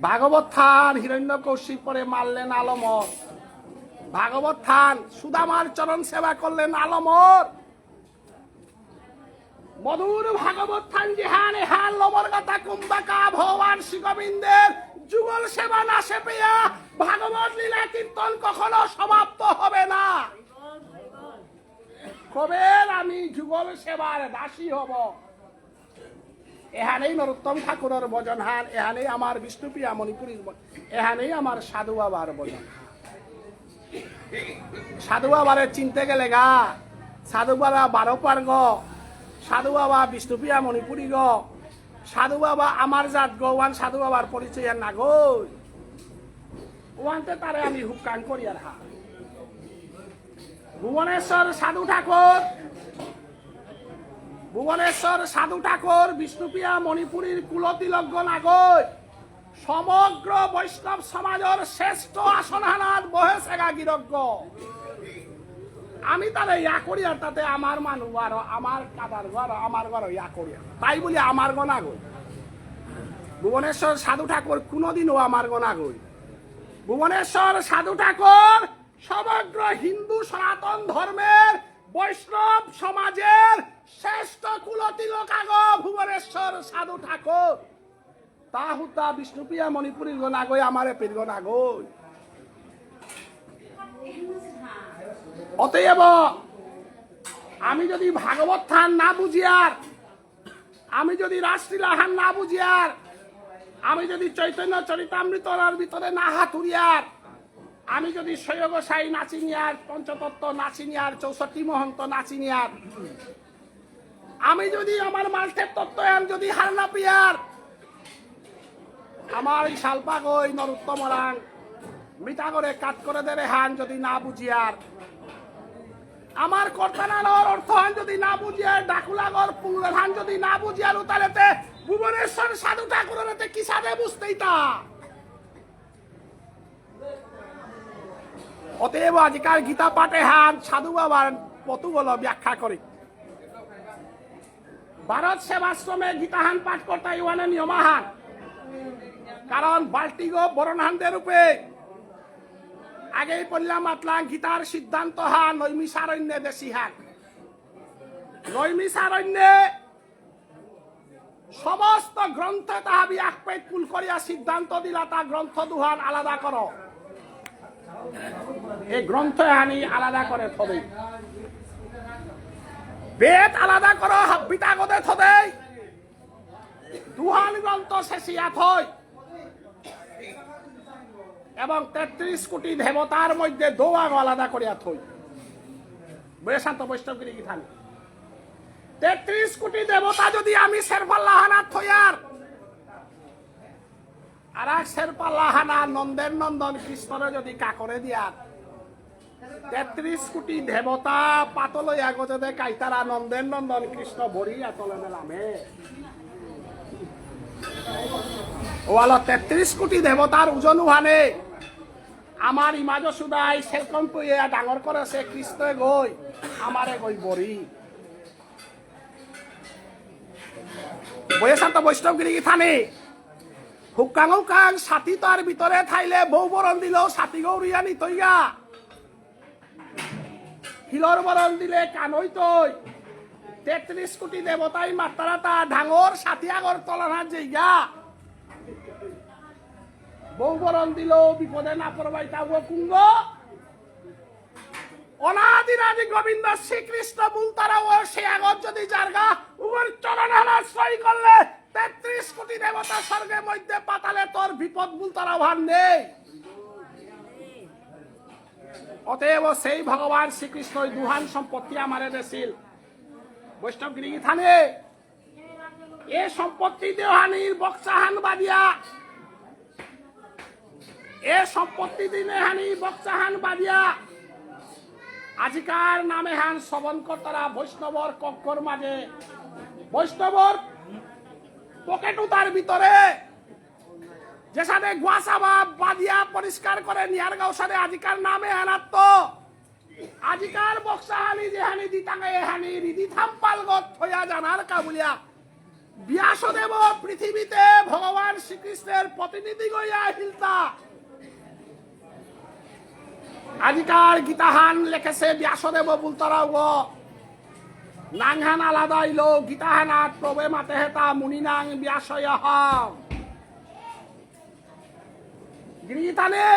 ভাগবত থান হিরণ্য কৌশিক পরে মারলেন আলমর ভাগবত থান সুদামার চরণ সেবা করলেন আলমর মধুর ভাগবত থান জিহান হান লবর গাতা কুম্বাকা ভগবান শ্রী গোবিন্দের যুগল সেবা না সেপেয়া ভাগবত লীলা কীর্তন কখনো সমাপ্ত হবে না কবে আমি যুগল সেবার দাসী হব এহানেই নরোত্তম ঠাকুরের ভজন হান এহানেই আমার বিষ্ণুপ্রিয়া মণিপুরীর এহানেই আমার সাধু বাবার ভজন সাধু বাবারে চিনতে গেলে গা সাধু বাবা 12 পার গ সাধু বাবা বিষ্ণুপ্রিয়া মণিপুরী গ সাধু বাবা আমার জাত গো ওয়ান সাধু বাবার পরিচয় না গো ওয়ানতে তারে আমি হুকান করি আর হা ভুবনেশ্বর সাধু ঠাকুর বিষ্ণুপ্রিয়া মণিপুরীর কুলতিলজ্ঞ নাগৈ সমগ্র বৈষ্ণব সমাজের শ্রেষ্ঠ আসনহানাত বহেছেগা গিরজ্ঞ আমি তারে ইয়া করি আর তাতে আমার মানুষ আর আমার কাদার ঘর আমার ঘর ইয়া করি তাই বলি আমার গনা গই ভুবনেশ্বর সাধু ঠাকুর কোনোদিনও আমার গনা গই ভুবনেশ্বর সাধু ঠাকুর সমগ্র হিন্দু সনাতন ধর্মের বৈষ্ণব সমাজের শ্রেষ্ঠ কুলতিলক আগ ভুবনেশ্বর সাধু ঠাকুর তা হুতা বিষ্ণুপ্রিয়া মণিপুরীর গনা গই আমারে পীর গনা গই অতএব আমি যদি ভাগবত থান না বুঝিয়ার আমি যদি রাসলীলাহান না বুঝিয়ার আমি যদি চৈতন্য চরিতামৃতর ভিতরে না হাতুরিয়ার আমি যদি সৈয়গোসাই নাচিনিয়ার পঞ্চতত্ত্ব নাচিনিয়ার 64 মহন্ত নাচিনিয়ার আমি যদি আমার মালঠের তত্ত্ব যদি হার না পিয়ার আমার এই শালপাগই নরোত্তম রাং মিটা করে কাট করে দেরে হান যদি না বুঝিয়ার আমার কর্তানার অর্থ হান যদি না বুঝিয়ার ডাকুলাগর পুঙ্গের হান যদি না বুঝিয়ার উতালেতে ভুবনেশ্বর সাধু ঠাকুরের কি সাধে বুঝতেই তা অতএব আজকাল গীতা পাঠে হান সাধু বাবার পতুগুলো ব্যাখ্যা করি ভারত সেবাশ্রমে গীতাহান পাঠ করতে ইউয়ানে নিয়মাহান কারণ বাল্টিগো বরণহানদের রূপে আগেই পড়লাম আতলাং গীতার সিদ্ধান্ত হান নৈমিষারণ্যে দেশি হান নৈমিষারণ্যে সমস্ত গ্রন্থ তাহাবি একপেট কুল করিয়া সিদ্ধান্ত দিলা তা গ্রন্থ দুহান আলাদা করো এই গ্রন্থ হানি আলাদা করে থবে বেদ আলাদা করো বিতাগদে থবে দুহান গ্রন্থ শেষিয়া থই এবং 33 কোটি দেবতার মধ্যে দোয়াগ আলাদা করিয়া থই বলে শান্ত বৈষ্ণবগিরি কি থানি 33 কোটি দেবতা যদি আমি শেরপাল্লাহানা থইয়ার আর এক শেরপাল্লাহানা নন্দের নন্দন কৃষ্ণরে যদি কাকরে দিয়ার 33 কোটি দেবতা পাতলইয়া গজে কাইতারা নন্দের নন্দন কৃষ্ণ ভরিয়া চলে মেলামে ওয়ালো 33 কোটি দেবতার ওজন উহানে আমার ইমাজ সুদাই সেলকম পইয়া ডাঙর করেছে কৃষ্ণে গই আমারে গই বরি বৈশান্ত বৈষ্ণবগিরি থানে হুকাং হুকাং সাথী তার ভিতরে থাইলে বউ বরণ দিলেও সাথী গৌরিয়া নিতইয়া হিলর বরণ দিলে কানই তৈ 33 কোটি দেবতাই মাত্রাটা ডাঙর সাথী আগর তলানার জায়গা বউ বরণ দিল বিপদে না পড়বাই তাও কুঙ্গ অনাদিরাদি গোবিন্দ শ্রীকৃষ্ণ বুলতারা ও সে আগত যদি জারগা উগর চরণ আশ্রয় করলে 33 কোটি দেবতা স্বর্গের মধ্যে পাতালে তোর বিপদ বুলতারা ভার নেই অতএব সেই ভগবান শ্রীকৃষ্ণ দুহান সম্পত্তি আমারে দেছিল বৈষ্ণবগিরি থানে এ সম্পত্তি দেহানির বক্সাহান বাদিয়া এ সম্পত্তি দিনে হানি বক্সাহান বাদিয়া আজিকার নামে হান শ্রবণ কর্তারা বৈষ্ণবর কক্ষর মাঝে বৈষ্ণবর পকেট তার ভিতরে যে সাথে গুয়াসাবা বাদিয়া পরিষ্কার করে নিয়ার গাঁও সাথে আজিকার নামে হানাত্ম আজিকার বক্সাহানি যে হানি দিতাঙ্গে হানি রিদি থাম্পাল গত হইয়া জানার কাবুলিয়া ব্যাসদেব পৃথিবীতে ভগবান শ্রীকৃষ্ণের প্রতিনিধি গইয়া হিলতা আজিকার গীতাহান লেখেছে ব্যাসদেব বুলতারাও নাংহান আলাদা ইলো গীতাহানাত প্রবে মাতে হেতা মুনিনাং ব্যাসয় গীতানে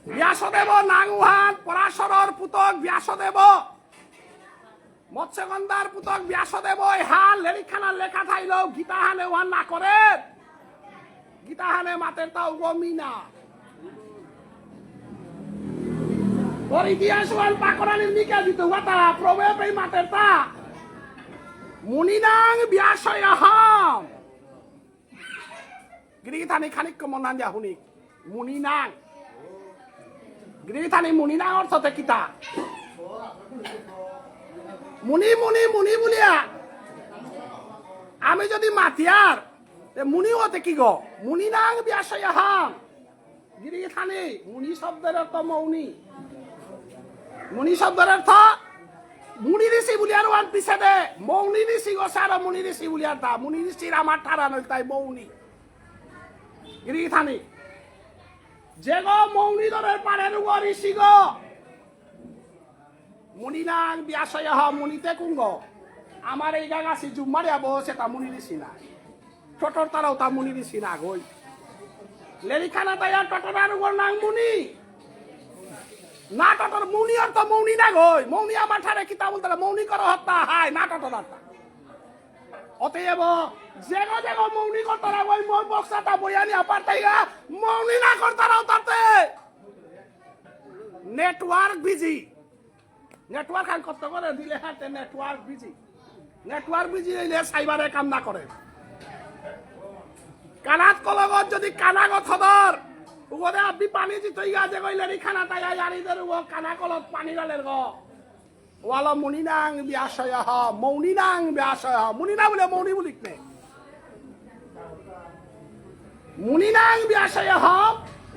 ব্যাসদেব নাংহান পরাশরর পুতক ব্যাসদেব মৎস্যগন্ধার পুতক ব্যাসদেব হান লেরিখানার লেখা থাইল গীতাহানে ওয়ান না করে গীতাহানে মাতের তা উগমিনা তোর ইতিহাস ওয়ান পাকরানির নিকা দিত ওয়াতা প্রবে পে মাতের তা মুনিনাং ব্যাসয়হম গিরিথানি খানিক মনান যা হুনি মুনিনাং গিরিথানি মুনিনাং অর্থতে কিতা মুনি মুনি মুনি বলিয়া আমি যদি মাতিয়ার মুনি হতে কি গো মুনি নাং ব্যাসয়হম গিরিথানি মুনি শব্দের অর্থ মৌনি মুনি শব্দের অর্থ মুনি ঋষি বুলিয়ার ওয়ান পিছে দে মৌনি ঋষি গো সার মুনি ঋষি বুলিয়ার তা মুনি ঋষির আমার ঠারা নই তাই মৌনি গিরিথানি যে গো মৌনি দরের পারের উপর ঋষি গো মুনিনাং ব্যাসয়হ মুনিতে কুঙ্গ আমার এই গাছি জুম্মারে আবো সেটা মুনি ঋষি না টটর তারাও তা মুনি ঋষি না গই লেরিখানা তাইয়া টটরার উপর নাং মুনি না টটর মুনি অর্থ মৌনি না গই মৌনি আমার ঠারে কিতা বলতে মৌনি কর হত্যা হাই না টটর হত্যা অতএব যেগো যেগো মৌনি করতারা ওই মই বক্সাটা বইয়ানি আপার তাইগা মৌনি না করতারাও তাতে নেটওয়ার্ক বিজি নেটওয়ার্ক খান কষ্ট করে দিলে হাতে নেটওয়ার্ক বিজি হইলে সাইবারে কাম না করে কানাত কলগত যদি কানাগত হদর উগরে আপনি পানি জিতই গা যে কইলে নি খানা তাই আরিদের উগ কানা কলত পানি গালের গ ওয়ালা মুনিনাং ব্যাসয়হ মৌনিনাং ব্যাসয়হ মুনিনা বলে মৌনি বলিক নে মুনিনাং ব্যাসয়হ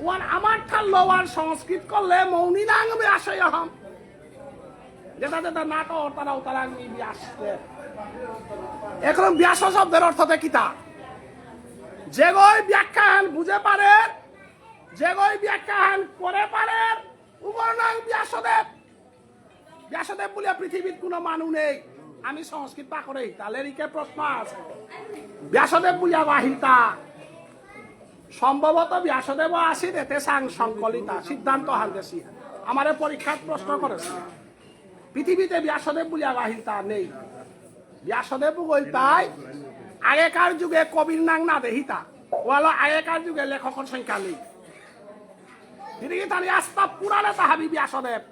ওয়ান আমার ঠাল লওয়ার সংস্কৃত করলে মৌনিনাং ব্যাসয়হ যেটা যেটা নাটক তারা তারা ব্যাস এখন ব্যাস শব্দের অর্থতে কিতা যে গই ব্যাখ্যান বুঝে পারে যে গই ব্যাখ্যান করে পারে উগর নাম ব্যাসদেব বলিয়া পৃথিবীর কোনো মানুষ নেই আমি সংস্কৃত পা করে তালেরিকে প্রশ্ন আছে ব্যাসদেব বলিয়া বাহিতা সম্ভবত ব্যাসদেব আসি দেতে সাং সংকলিতা সিদ্ধান্ত হানতেছি আমারে পরীক্ষার প্রশ্ন করেছে পৃথিবীতে ব্যাসদেব বলিয়া বাহিতা নেই ব্যাসদেব বলতাই আগেকার যুগে কবির নাং না দেহিতা ওয়ালো আগেকার যুগে লেখকের সংখ্যা নেই তানি আস্তা পুরানে তাহাবি ব্যাসদেব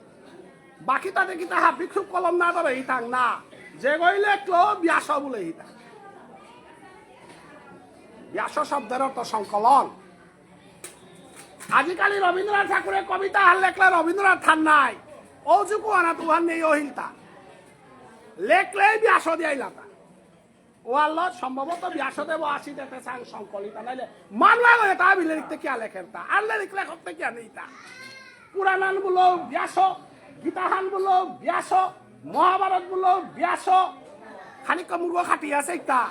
বাকি তাতে কি তাহা ভিক্ষুক কলম না ধরে হিতাং না যে গই লেখলো ব্যাস বলে হিতা ব্যাস শব্দের অর্থ সংকলন আজিকালি রবীন্দ্রনাথ ঠাকুরের কবিতা হার লেখলে রবীন্দ্রনাথ ঠান নাই অজুকু আনা তুহার নেই অহিলতা লেখলেই ব্যাস দিয়াইলাতা ওয়ালত সম্ভবত ব্যাসদেব আসি দেখতে চাং সংকলিতা নাইলে মানুষ এটা বিলে লিখতে কি লেখেন তা আল্লে লিখলে করতে কি নেই তা পুরাণান বলো ব্যাস গীতাহান বলো ব্যাস মহাভারত বলো ব্যাস খানিক মূর্খ খাটি আছে ইতা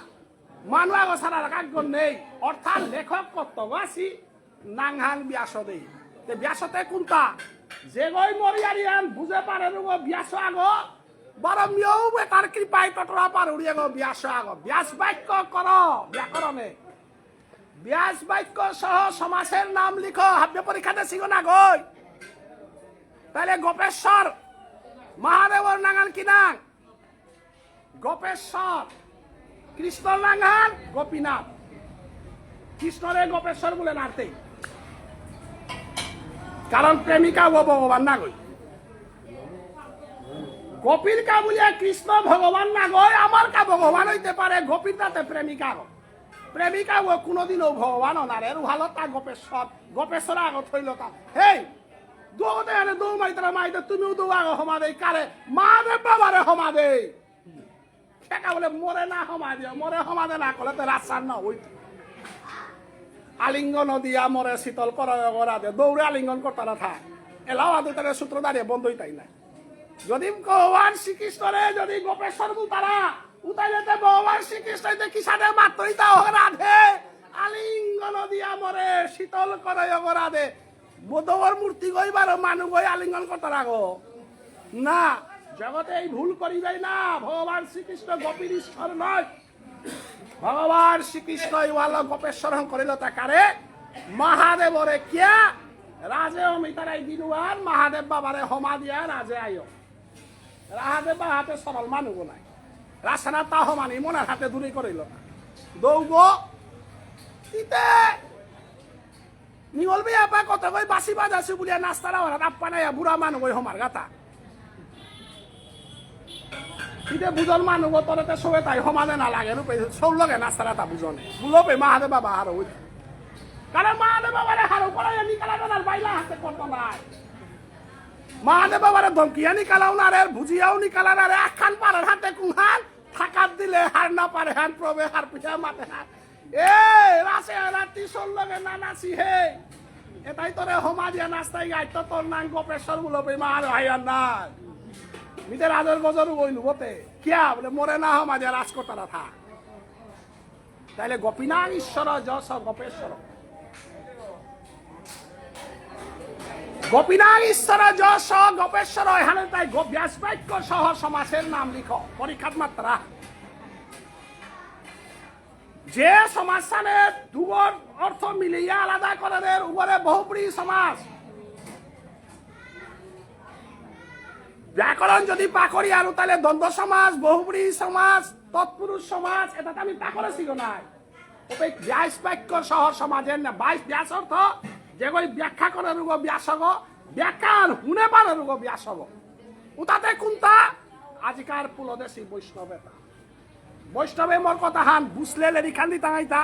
মানুষ আগো সারা কাগ্য নেই অর্থাৎ লেখক কর্তব্য আছি নাংহাং ব্যাস দেই ব্যাসতে কোনটা যে গই মরিয়ারিয়ান বুঝে পারে ব্যাস আগো বরমিও তার কৃপায় টটরা পারুড়িয়ে গো ব্যাস আগো ব্যাস বাক্য কর ব্যাকরণে ব্যাস বাক্য সহ সমাসের নাম লিখো হাব্য পরীক্ষাতে শিখো না গই তাহলে গোপেশ্বর মহাদেবর নাগান কি নাং গোপেশ্বর কৃষ্ণর নাগান গোপীনাথ কৃষ্ণরে গোপেশ্বর বলে নাড়তেই কারণ প্রেমিকা ও ভগবান না গই গোপীর কা বলিয়া কৃষ্ণ ভগবান না গয় আমার কা ভগবান হইতে পারে গোপীর তাতে প্রেমিকা গো প্রেমিকা ও কোনোদিনও ভগবান নারে ভালো তা গোপেশ্বর আগত হইল তা হেই দৌড়ে আনে দৌ মাইতরা মাইতে তুমিও দৌ আগ হমা দেই কারে মা দে বাবারে হমা দেই সেটা বলে মরে না হমা দিও মরে হমা দে না করলে তো রাস্তার না ওই আলিঙ্গন দিয়া মরে শীতল করা দে দৌড়ে আলিঙ্গন করতে না থাক এলাও আদৌ তাদের সূত্র দাঁড়িয়ে বন্ধই তাই নাই যদি ভগবান শ্রীকৃষ্ণরে যদি গোপেশ্বর তারা উতাইলে ভগবান শ্রীকৃষ্ণ কি সাথে মাত্রই তা রাধে আলিঙ্গন দিয়া মরে শীতল করে রাধে বোধবর মূর্তি গইবার মানুষ গই আলিঙ্গন করতে রাখো না জগতে এই ভুল করিবাই না ভগবান শ্রীকৃষ্ণ গোপীর ঈশ্বর নয় ভগবান শ্রীকৃষ্ণ ইওয়ালা গোপেশ্বর করিল তাকারে মহাদেবরে কিয়া রাজে অমিতারাই দিনুয়ার মহাদেব বাবারে হমা দিয়া রাজে আয়ো রাহাদেব বা হাতে সরল মানুষ নাই রাসানা তা হমানি মনের হাতে দূরে করিল দৌগ তিতে নিগল বে আপা কত কই বাসি বাজাছি বলিয়া নাস্তারা ওরা আপা নাই বুড়া মানুষ কই হমার গাতা তিতে বুঝল মানুষ তরতে সবে তাই সমানে না লাগে রূপে সব লগে নাস্তারা তা বুঝনে বুঝবে মহাদেব বাবা হার হই কারণ মহাদেব বাবারে হার উপরে নিকালা না বাইলা হাতে করতো নাই মহাদেব বাবারে ধমকিয়া নিকালাও না রে বুঝিয়াও নিকালা না রে আখান পারের হাতে কুহান থাকাত দিলে হার না পারে হান প্রবে হার পিঠা মাতে হার এ রাসে রাতি সোল লগে না নাচি হে এটাই তোরে হমা দিয়া নাস্তাই গাই তো তোর নাম গোপেশ্বর বলো বে মার ভাইয়ার না মিতে রাজের গজর বইলু বতে কিয়া বলে মরে না হমা দিয়া রাজ করতারা থা তাইলে গোপীনাথ ঈশ্বর যশ গোপেশ্বর গোপীনাথ ঈশ্বর যশ গোপেশ্বর এখানে তাই ব্যাস বাক্য সহ সমাসের নাম লিখো পরীক্ষাত মাত্রা যে সমাজখানে দুগর অর্থ মিলিয়া আলাদা করে উপরে বহুব্রী সমাজ ব্যাকরণ যদি পাকড়ি আর তাহলে দ্বন্দ্ব সমাজ বহুব্রী সমাজ তৎপুরুষ সমাজ এটা আমি পাকড়ে ছিল নাই ব্যাস বাক্য সহ সমাজের না ব্যাস অর্থ যেগুলি ব্যাখ্যা করে রোগ ব্যাসগ ব্যাখ্যার হুনে পারে রোগ ব্যাসগ উতাতে কোনটা আজিকার পুলদেশী বৈষ্ণবেতা বৈষ্ণবে মোর কথা হান বুঝলে লেরি খান দিতা আইতা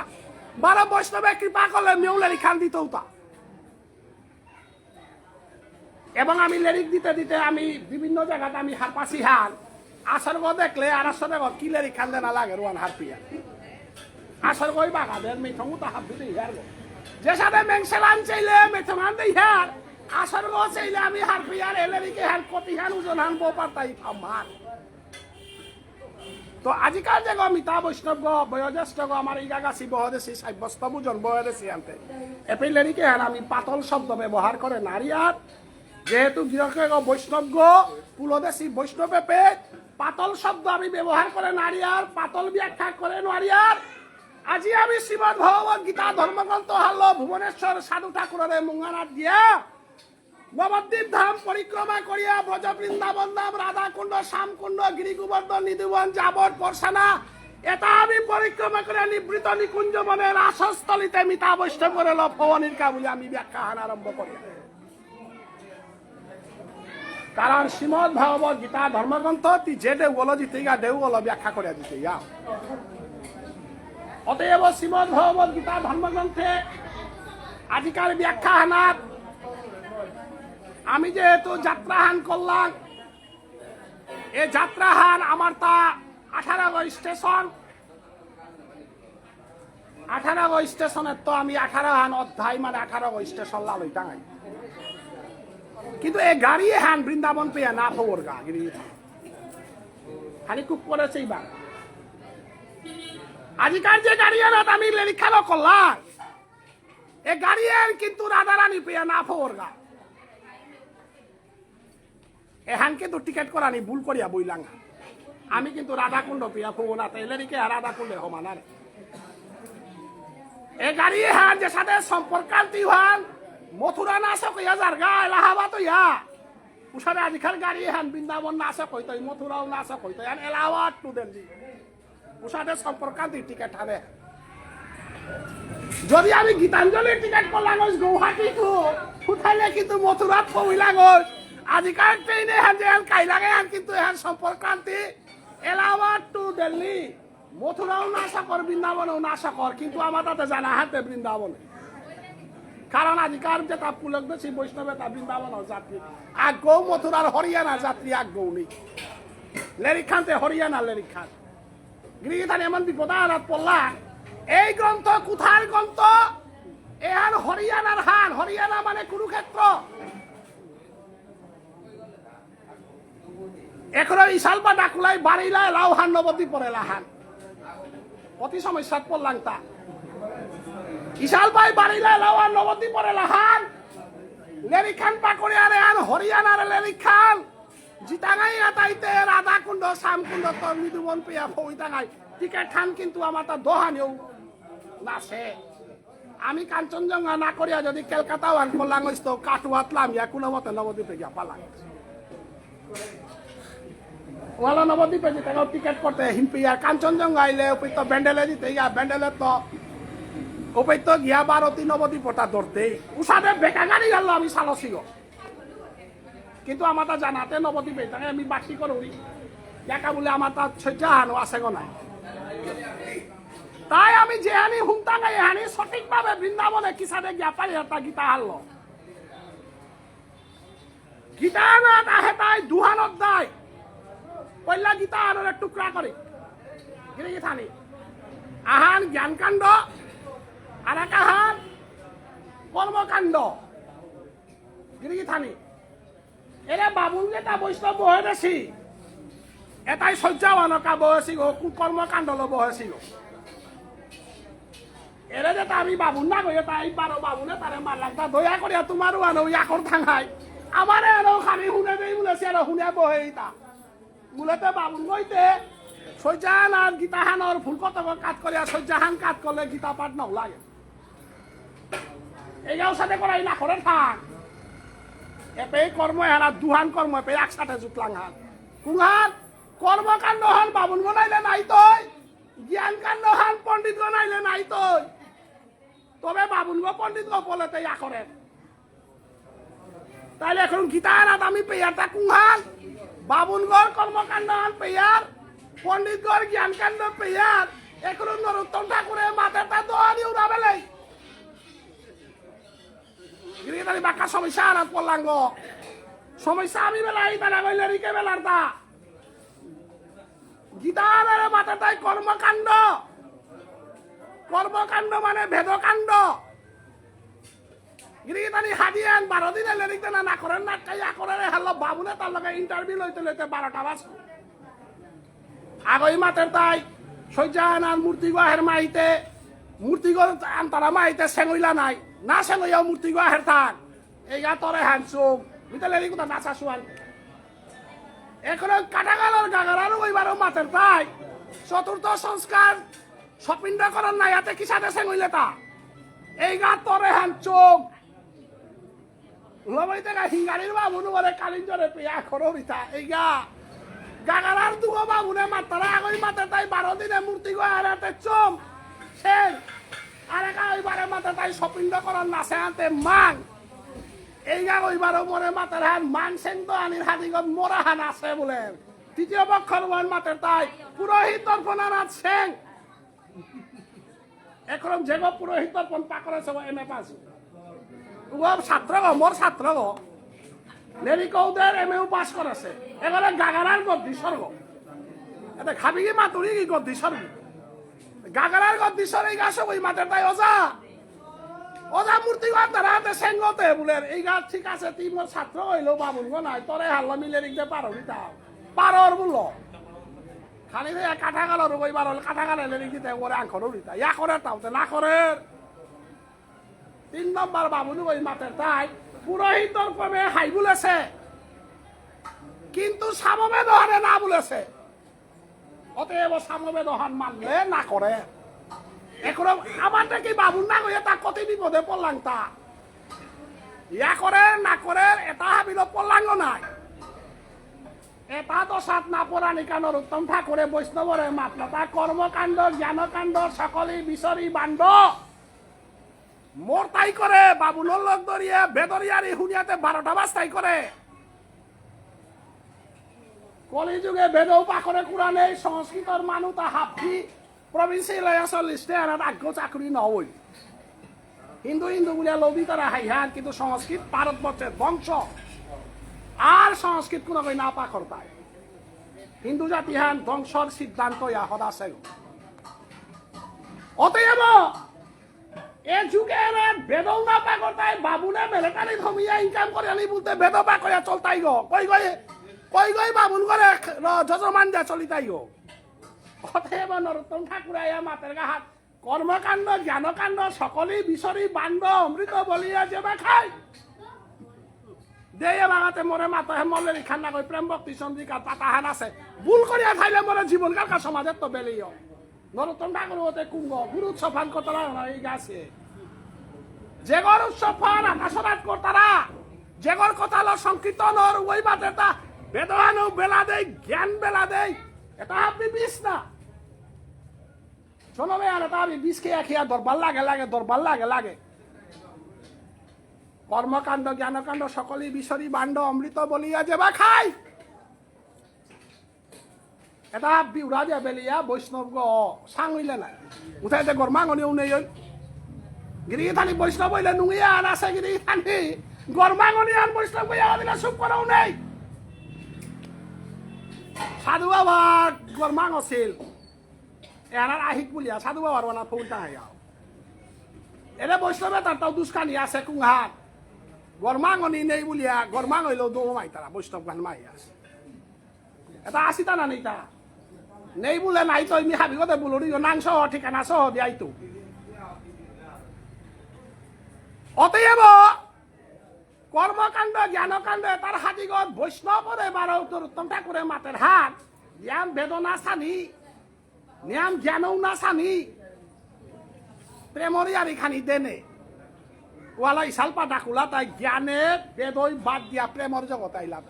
বারা বৈষ্ণবে কৃপা করলে মেউ লেরি খান দিত উতা এবং আমি লেরিক দিতে দিতে আমি বিভিন্ন জায়গাতে আমি হারপাসি হান আসর গো দেখলে আর আসরে গো কি লেরি খান দেনা লাগে রোয়ান হারপিয়া আসর গই বাগাদের মিঠং উতা হাত দিতে হিয়ার গো যে সাথে মেংসেলান চাইলে মেথমান দেই হার আসর গো চাইলে আমি হারপিয়ার এলেরিকে হার কতি হান ওজন হান বোপার তাই আমার তো আজিকাল যে গো মিতা বৈষ্ণব গো বয়োজ্যেষ্ঠ গো আমার ইগাগাছি বহদেশী সাব্যস্ত বুজন বহদেশী আনতে এপিলেরিকে হান আমি পাতল শব্দ ব্যবহার করে নারীয়ার যেহেতু গৃহকে গো বৈষ্ণব গো পুলদেশী বৈষ্ণবে পে পাতল শব্দ আমি ব্যবহার করে নারীয়ার পাতল ব্যাখ্যা করে নারীয়ার আজি আমি শ্রীমদ ভগবত গীতা ধর্মগ্রন্থ হারলো ভুবনেশ্বর সাধু ঠাকুরের মুঙ্গানাথ দিয়া নবদ্বীপ ধাম পরিক্রমা করিয়া ব্রজ বৃন্দাবন ধাম রাধাকুণ্ড শ্যামকুণ্ড গিরিগোবর্ধন নিধুবন যাবট পরশানা এটা আমি পরিক্রমা করে নিবৃত নিকুঞ্জ বনের আশস্থলিতে মিতা বৈষ্ণব করে লভবনির কা বলে আমি ব্যাখ্যা হান আরম্ভ করি কারণ শ্রীমদ ভগবত গীতা ধর্মগ্রন্থ তুই যে দেউ গল জিতে গা দেউ গল ব্যাখ্যা করে দিতে গা অতএব শ্রীমদ ভগবত গীতা ধর্মগ্রন্থে আজিকার ব্যাখ্যা হানাত আমি যেহেতু যাত্রাহান করলাম এই যাত্রাহান আমার তা 18 স্টেশন 18 স্টেশনের তো আমি 18 হান অধ্যায় মানে 18 স্টেশন লালই টাঙাই কিন্তু এই গাড়ি হান বৃন্দাবন পেয়ে না খবর গা খালি খুব করেছে এইবার আজিকাল যে গাড়ি আনাত আমি লেরিখানো করলাম এ গাড়ি কিন্তু রাধারানী পেয়ে না খবর গা এহান কিন্তু টিকেট করানি ভুল করিয়া বইলাম আমি কিন্তু রাধাকুণ্ড পেয়া খবর না লেরিকে রাধাকুণ্ডে সমানার এ গাড়ি হান যে সাথে সম্পর্কান্তি হান মথুরা নাচে কইয়া জারগা এলাহাবাদ ইয়া উসারে আজিকাল গাড়ি হান বৃন্দাবন নাচে কইতো মথুরাও নাচে কইতো হান এলাহাবাদ টু দিল্লি উসারে সম্পর্কান্তি টিকেট হানে যদি আমি গীতাঞ্জলির টিকেট করলাম গৌহাটি টু উঠাইলে কিন্তু মথুরাত কইলাম আজিকাল ট্রেনে হান যে কাইলাগে হান কিন্তু হান সম্পর্কান্তি এলাহাবাদ টু দিল্লি মথুরাও নাচা কর বৃন্দাবনেও নাচা কর কিন্তু আমার তাতে জানা হাতে বৃন্দাবনে কারণ আজিকার যেটা পুলক দেশি বৈষ্ণবে তা বৃন্দাবনের যাত্রী আগ্রহ মথুরার হরিয়ানার যাত্রী আগ্রহ নেই লেরিক খানতে হরিয়ানার লেরিক খান গিরিগিতান এমন বিপদ আনাত পড়লা এই গ্রন্থ কোথার গ্রন্থ এহান হরিয়ানার হান হরিয়ানা মানে কুরুক্ষেত্র এখনো ইশাল বা ডাকুলাই বাড়িলা লাউ হান নবদ্বীপ পড়েলা হান অতি সমস্যাত পড়লাম তা ইশাল ভাই বাড়িলা লাওয়ার নবদ্বীপ পড়েলা হান লেরিক খান পাকড়ে আরে হান হরিয়ানার লেরিক খান জিতাঙ্গাই আতাইতে রাধাকুণ্ড শ্যামকুণ্ড তোর মৃদুবন পেয়া ফইতাঙ্গাই টিকেট খান কিন্তু আমার তা দোহানেও নাচে আমি কাঞ্চনজঙ্ঘা না করিয়া যদি কলকাতাও আন করলাম তো কাটুয়াতলাম ইয়া কোনো মতে নবদ্বীপে গিয়া পালাম ওয়ালা নবদ্বীপে যেতে টিকেট করতে হিমপিয়া কাঞ্চনজঙ্ঘা আইলে ওই তো ব্যান্ডেলে দিতে গিয়া ব্যান্ডেলে তো ওই তো গিয়া বারতি নবদ্বীপটা ধরতে উষাদে বেকা গাড়ি গেল আমি সালসি কিন্তু আমার তা জানাতে নবদ্বীপে তাকে আমি বাকি করি একা বলে আমার তার সহ্যাহানো আছে গো নাই তাই আমি যেহানি হুমতা গাই এহানি সঠিকভাবে বৃন্দাবনে কিসাদে গিয়া পারি তা গীতা হারল গীতা আনাত আহে তাই দুহান অধ্যায় পয়লা গীতা আনার টুকরা করে গিরি থানি আহান জ্ঞানকাণ্ড আর এক আহান কর্মকাণ্ড গিরি থানি এরা বাবুল যেটা বৈষ্ণব বহেছি এটাই সহ্যাবানকা বহেছি কর্মকাণ্ড বহেছিল এরা যেটা আমি বাবুন না কই তাই বারো বাবুনে তারে মারলাম তা দয়া করিয়া তোমারও আনো ইয়াকর থাঙাই আমারে আনো খালি শুনে দেই বলেছি আর শুনে বহে তা মূলতে বাবুন কইতে সহ্যাহান আর গীতাহানর ফুল কত কাজ করিয়া সহ্যাহান কাজ করলে গীতা পাঠ নাও লাগে এইগাও সাথে করাই না করে থাক এপে কর্ম হারা দুহান কর্ম এপে একসাথে জুটলাং হান কুহান কর্মকাণ্ড হান বাবুন বানাইলে নাই তই জ্ঞান কাণ্ড হান পণ্ডিত বানাইলে নাই তই তবে বাবুন গো পণ্ডিত গো বলেতে ইয়া করে তাইলে এখন গীতা হারাত আমি পেয়ারটা কুহান বাবুন গর কর্মকাণ্ড হান পেয়ার পণ্ডিত গর জ্ঞান কাণ্ড পেয়ার এখন নরোত্তম ঠাকুরের মাথাটা দোয়ানি উড়াবেলাই গিরিগিতানি বাক্কা সমস্যা আনাত পড়লাম গো সমস্যা আমি বেলাই তারা কইলে রিকে বেলার তা গীতার মাথাটাই কর্মকাণ্ড কর্মকাণ্ড মানে ভেদকাণ্ড গিরিগিতানি হাদিয়ান 12 দিনে লেরিক না করেন না কাইয়া করে হলো বাবুনে তার লগে ইন্টারভিউ লইতে লইতে 12টা বাজ আগই মাতের তাই সহ্যাহান মূর্তি গাহের মাইতে মূর্তি গর আন্তারা মাইতে সেঙ্গইলা নাই না সেঙ্গইয়া মূর্তি গাহের থাক এইগা তরে হানসুম মিতে লেরি কোথা নাচা শুয়ান এখন কাটাগালার গাগারারও ওইবারও মাতের তাই চতুর্থ সংস্কার সপিন্ড করার নাই হাতে কি সাথে সেঙ্গইলে তা এইগা তরে হান চোখ লবাইতে গা হিঙ্গারির বাবুন বলে কালিঞ্জরে পেয়া খরিতা এইগা গাগারার দুগো বাবুনে মাতারা আগই মাতে তাই 12 দিনে মূর্তি গাহের হাতে চোম সেন আর একা ওইবারে মাতে তাই সপিন্ড করার নাচে হাতে মান এইগা ওইবারও মরে মাতের হান মান সেন তো আনির হাতিগত মরা হান আছে বলে তৃতীয় পক্ষর ওয়ান মাতের তাই পুরোহিত তর্পণানাথ সেন এখন যেগো পুরোহিত তর্পণ পাকড়েছে এমএ পাস ও ছাত্র গো মোর ছাত্র গো লেরিকৌদের এমএও পাস করেছে এবারে গাগারার গদ্দি স্বর্গ এতে খাবি কি মাতুরি কি গদ্দি স্বর্গ গাগারার গদ্দি সরে গাছ ওই মাঠের তাই ওজা মূর্তি ঘর তারা হাতে সেঙ্গতে বলে এই গাছ ঠিক আছে তুই মোর ছাত্র হইলো বাবুল গো নাই তোরে হাল্লা মিলে রিখতে পারো তাও পারর বললো খালি কাঠা গালো রইবার হল কাঠা গালে লেরি দিতে ওরে আঙ্করও দিতা ইয়া করে তাওতে না করে 3 নম্বর বাবুল ওই মাঠের তাই পুরোহিতর কমে হাই বলেছে কিন্তু সামবেদ হনে না বলেছে অতএব সামবেদ হন মানলে না করে এখন আমারটা কি বাবুল না কইয়া তা কত বিপদে পড়লাম তা ইয়া করে না করে এটা হাবিল পড়লাঙ্গ নাই এটা তো সাত না পৌরাণিক উত্তম ঠাকুরে বৈষ্ণবরে মাত্রতা কর্মকাণ্ড জ্ঞানকাণ্ড সকলেই বিসরি বাণ্ড মোর তাই করে বাবুলের লোক দরিয়ে বেদরিয়ারি হুনিয়াতে 12টা বাজতাই করে কলিযুগে বেদও পাখরে কোরআনে সংস্কৃতর মানুষ তা হাফি প্রভিন্সিয়াল লিস্টে আর আগ্য চাকরি নয় হিন্দু হিন্দু বলিয়া লবি তারা হাইহান কিন্তু সংস্কৃত ভারতবর্ষের বংশ আর সংস্কৃত কোনো না পাখর তাই হিন্দু জাতি হান ধ্বংসর সিদ্ধান্ত ইয়াহদ আছে অতএব এ যুগে বেদও না পাখর তাই বাবুনে মিলিটারি ধমিয়া ইনকাম করে আনি বলতে বেদ পাকয়া চলতাই গো কই গই বাবুল করে যজমান যা চলিতাই গো অতএব নরোত্তম ঠাকুর আয়া মাতের গাহাত কর্মকাণ্ড জ্ঞানকাণ্ড সকলেই বিসরি বাণ্ড অমৃত বলিয়া যেবা খাই দেয়া বাগাতে মরে মাতা হে মল্লে রিখান না কই প্রেম ভক্তি চন্দ্রিকা পাতাহান আছে ভুল করিয়া খাইলে মরে জীবন কালকা সমাজের তো বেলিও নরোত্তম ঠাকুর হতে কুঙ্গ গুরু উৎসবান করতারা এই গাছে যেগর উৎসবান আকাশরাত করতারা যেগর কথা হলো সংকীর্তন ওই বাদে তা বেদহানু বেলা দেয় জ্ঞান বেলা দেয় এটা আপনি বিষ না শোনো ভাই আর এটা আমি বিষ খেয়া দরবার লাগে কর্মকাণ্ড জ্ঞানকাণ্ড সকলেই বিসরি বাণ্ড অমৃত বলিয়া যেবা খাই এটা বিউরা দিয়া বেলিয়া বৈষ্ণব গ সাংইলে নাই উঠাইতে গরমাঙনি উনে গিরি থানি বৈষ্ণব হইলে নুঙিয়া আন আছে গিরি থানি গরমাঙনি আন বৈষ্ণব গিয়া দিলে চুপ করাও নেই সাধু বাবা গরমাং আছিল এনার আহিক বলিয়া সাধু বাবার বানা ফোনটা হাইয়া এনে বৈষ্ণবে তার দুষ্কানি আছে কুংহাত গরমাঙনি নেই বলিয়া গরমাং হইলেও দৌ মাই তারা বৈষ্ণব গান মাই আছে এটা আসিতা না নেই তারা নেই বলে নাই তো এমনি হাবি গতে বুলুরি নাংস ঠিকানা সহ দিয়াইতো অতএব কর্মকাণ্ড জ্ঞানকাণ্ড তার হাতিগত বৈষ্ণবরে 12 উত্তম ঠাকুরে মাতের হাত জ্ঞান বেদনা সানি নিয়াম জ্ঞানও না সানি প্রেমরি আর খানি দেনে ওয়ালা ইসালপা ডাকুলা তাই জ্ঞানে বেদই বাদ দিয়া প্রেমর জগৎ আইলাম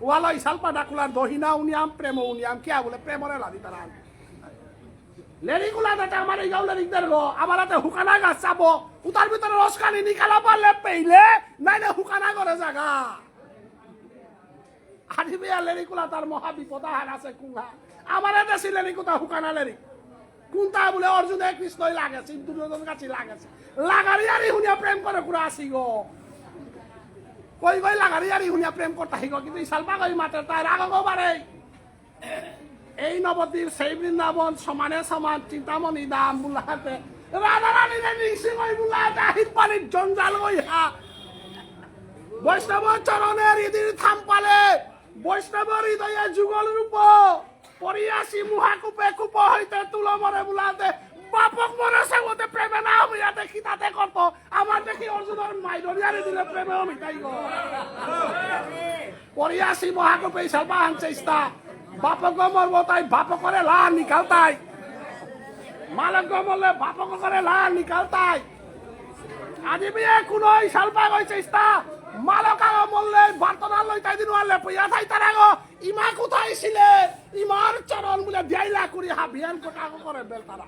ওয়ালা ইসালপা ডাকুলার দহিনা উনিয়াম প্রেম উনিয়াম কিয়া বলে প্রেমরে লাদি তারা লেরিগুলা দাতে আমার এই গাঁও লেরিকদের গো আমার হাতে হুকানা গাছ চাবো উতার ভিতরে রসকানি নিকালা পারলে পেইলে নাইলে হুকানা করে জাগা হারিবে লেরিকুলা তার মহা বিপদ হার আছে কুঙ্গা আমার দেশি লেরিকুতা হুকানা লেরি কোনটা বলে অর্জুনে কৃষ্ণই লাগেছে দুর্যোধন কাছে লাগেছে লাগারি আরি হুনিয়া প্রেম করে পুরা আসি গো কই লাগারি আরি হুনিয়া প্রেম করতে গো কিন্তু ইসালপা গই মাতের তাই রাগ গো বারে এই নবদ্বীপ সেই বৃন্দাবন সমানে সমান চিন্তামণি দাম বুলাতে রাধা রানী নিসিং ওই বুলাতে আহিত পানির জঞ্জাল হইয়া বৈষ্ণব চরণের হৃদয় থাম পালে বৈষ্ণব হৃদয়ে যুগল রূপ পরিয়াসি মুহাকুপে কুপ হইতে তুলো মরে বুলাতে বাপক মরে সঙ্গতে প্রেমে না হইয়াতে খিতাতে করত আমার দেখি অর্জুনের মাইডরিয়ারে দিলে প্রেমে মিটাই গো পরিয়াসি মুহাকুপে ইসালপা আনছে ইস্তা বাপক মরবো তাই বাপক করে লা নিকালতাই মালক মরলে বাপক করে লা নিকালতাই আজি বিয়ে কোনো ইসালপা গইছে ইস্তা মালক মরলে বার্তনা লইতাই দিন আলে পইয়া থাই তারা গো ইমা কোথায় ছিলে ইমার চরণ বলে দিয়াইলা করি হাবিয়ান কোটা করে বেল তারা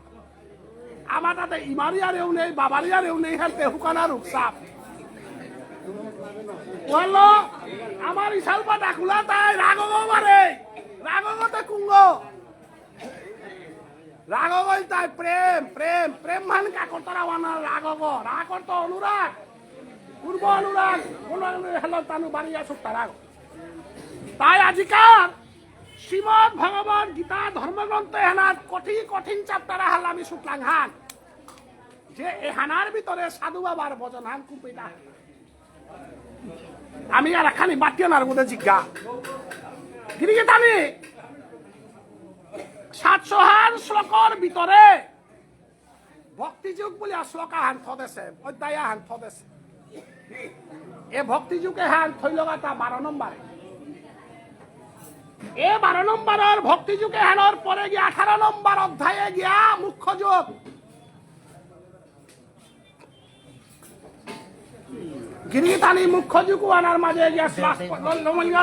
আমার তাতে ইমারি আরেও নেই বাবারি আরেও নেই হেলতে হুকানা রূপসাপ বললো আমার ইসালপা ডাকুলা তাই রাগো মারে রাগতে কুঙ্গ রাগল তাই প্রেম প্রেম প্রেম মান কাকর তারা রাগর তো অনুরাগ পূর্ব অনুরাগ হেল তানু বাড়িয়া সুখ রাগ তাই আজিকার শ্রীমদ ভগবত গীতা ধর্মগ্রন্থ এহানার কঠিন কঠিন চ্যাপ্টার হাল আমি শুক্লাং হান যে এহানার ভিতরে সাধু বাবার বচন হান কুপিটা আমি আর এখানি বাটিয়ানার মধ্যে জিজ্ঞা গিরিগে তানি 700 হান শ্লোকর ভিতরে ভক্তিযুগ বলে শ্লোক হান থদেছে অধ্যায় হান থদেছে এ ভক্তিযুগে হান থৈলগাতা 12 নম্বরে এ 12 নম্বরের ভক্তিযুগে হানোর পরে গিয়ে 18 নম্বর অধ্যায়ে গিয়া মুখ্য যোগ গিরিতানি মুখ্য যুগ আনার মাঝে গিয়া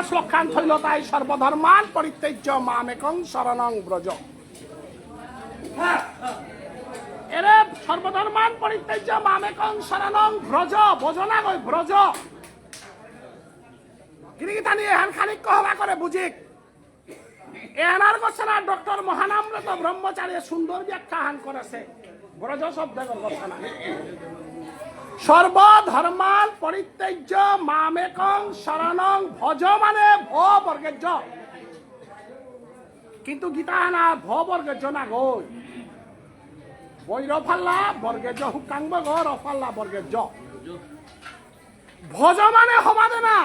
শ্লোক খান থইল তাই সর্বধর্মান পরিত্যাজ্য মামেকং শরণং ব্রজ এরে সর্বধর্মান পরিত্যাজ্য মামেকং শরণং ব্রজ ভজনা গই ব্রজ গিরিতানি এহান খানিক কহবা করে বুঝিক এনার ঘোষণা ডক্টর মহানামৃত ব্রহ্মচারী সুন্দর ব্যাখ্যা হান করেছে ব্রজ শব্দের ঘোষণা সর্বধর্মান পরিত্যাজ্য মামেকং শরণং ভজ মানে ভ বর্গের জ কিন্তু গীতা না ভ বর্গের জ না গই বৈরফাল্লা বর্গের জ হুকাঙ্গ গ রফাল্লা বর্গের জ ভজ মানে হমাদে না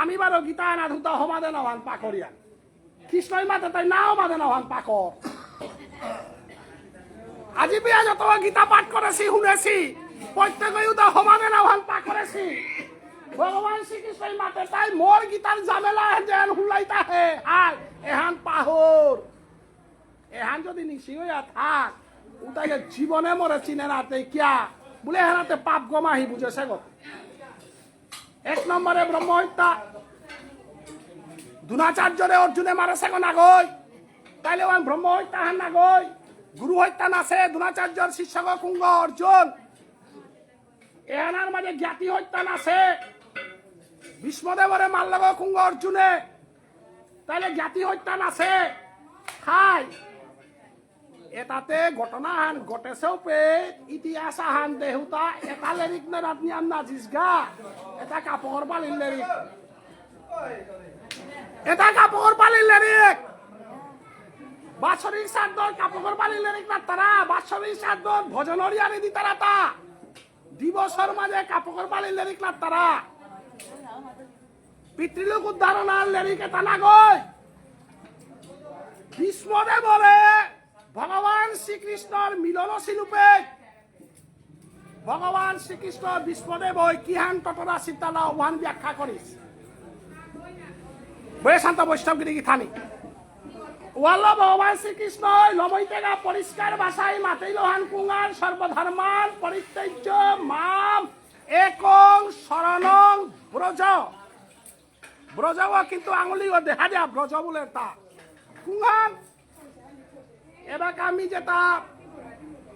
আমি বারো গীতা না ধুতা হমাদে না হান পাকরিয়া কৃষ্ণই মাতে তাই নাও মাদে না হান পাকর আজি বিয়া যত গীতা পাঠ করেছি শুনেছি প্রত্যেকেই উদা সমানে না হান পা করেছি ভগবান শ্রীকৃষ্ণই মাতে তাই মোর গীতার জামেলা যেন হুলাইতা হে আর এহান পাহর এহান যদি নিশি হইয়া থাক উতাকে জীবনে মরে চিনে না তে কিয়া বলে এহানাতে পাপ গমাহি বুঝেছে গো 1 নম্বরে ব্রহ্ম হত্যা দুনাচার্যরে অর্জুনে মারেছে গো না গই তাইলে ওয়ান ব্রহ্ম হত্যা হান না গই গুরু হত্যা নাছে দুনাচার্যর শিষ্যক কুঙ্গ অর্জুন এহানার মাঝে জ্ঞাতি হত্যা নাছে ভীষ্মদেবরে মারলগ কুঙ্গ অর্জুনে তাইলে জ্ঞাতি হত্যা নাছে খাই এটাতে ঘটনা হান ঘটেছেও পে ইতিহাস হান দেহুতা এটা লেরিক না রাতনি আন্না জিসগা এটা কাপড় পালির লেরিক এটা কাপড় পালির লেরিক বাৎসরিক শ্রাদ্ধ কাপড় পালির লেরিক না তারা বাৎসরিক শ্রাদ্ধ ভজনরি আনি দি তারা তা দিবসর মাঝে কাপড় পালির লেরিক না তারা পিতৃলোক উদ্ধারণার লেরিক এটা না গই ভীষ্মদেব বলে ভগবান শ্রীকৃষ্ণর মিলনশীল রূপে ভগবান শ্রীকৃষ্ণ ভীষ্মদেব ওই কিহান তটরা চিন্তালা ওহান ব্যাখ্যা করিস বয়ে শান্ত বৈষ্ণব গিরি থানি ওয়াল্লা ভগবান শ্রীকৃষ্ণ লবৈতেগা পরিষ্কার ভাষায় মাতেইল হান কুঙ্গার সর্বধর্মান পরিত্যাজ্য মাম একং শরণং ব্রজ ব্রজ কিন্তু আঙুলিও দেখা দেয়া ব্রজ বলে তা কুঙ্গান এবার আমি যেটা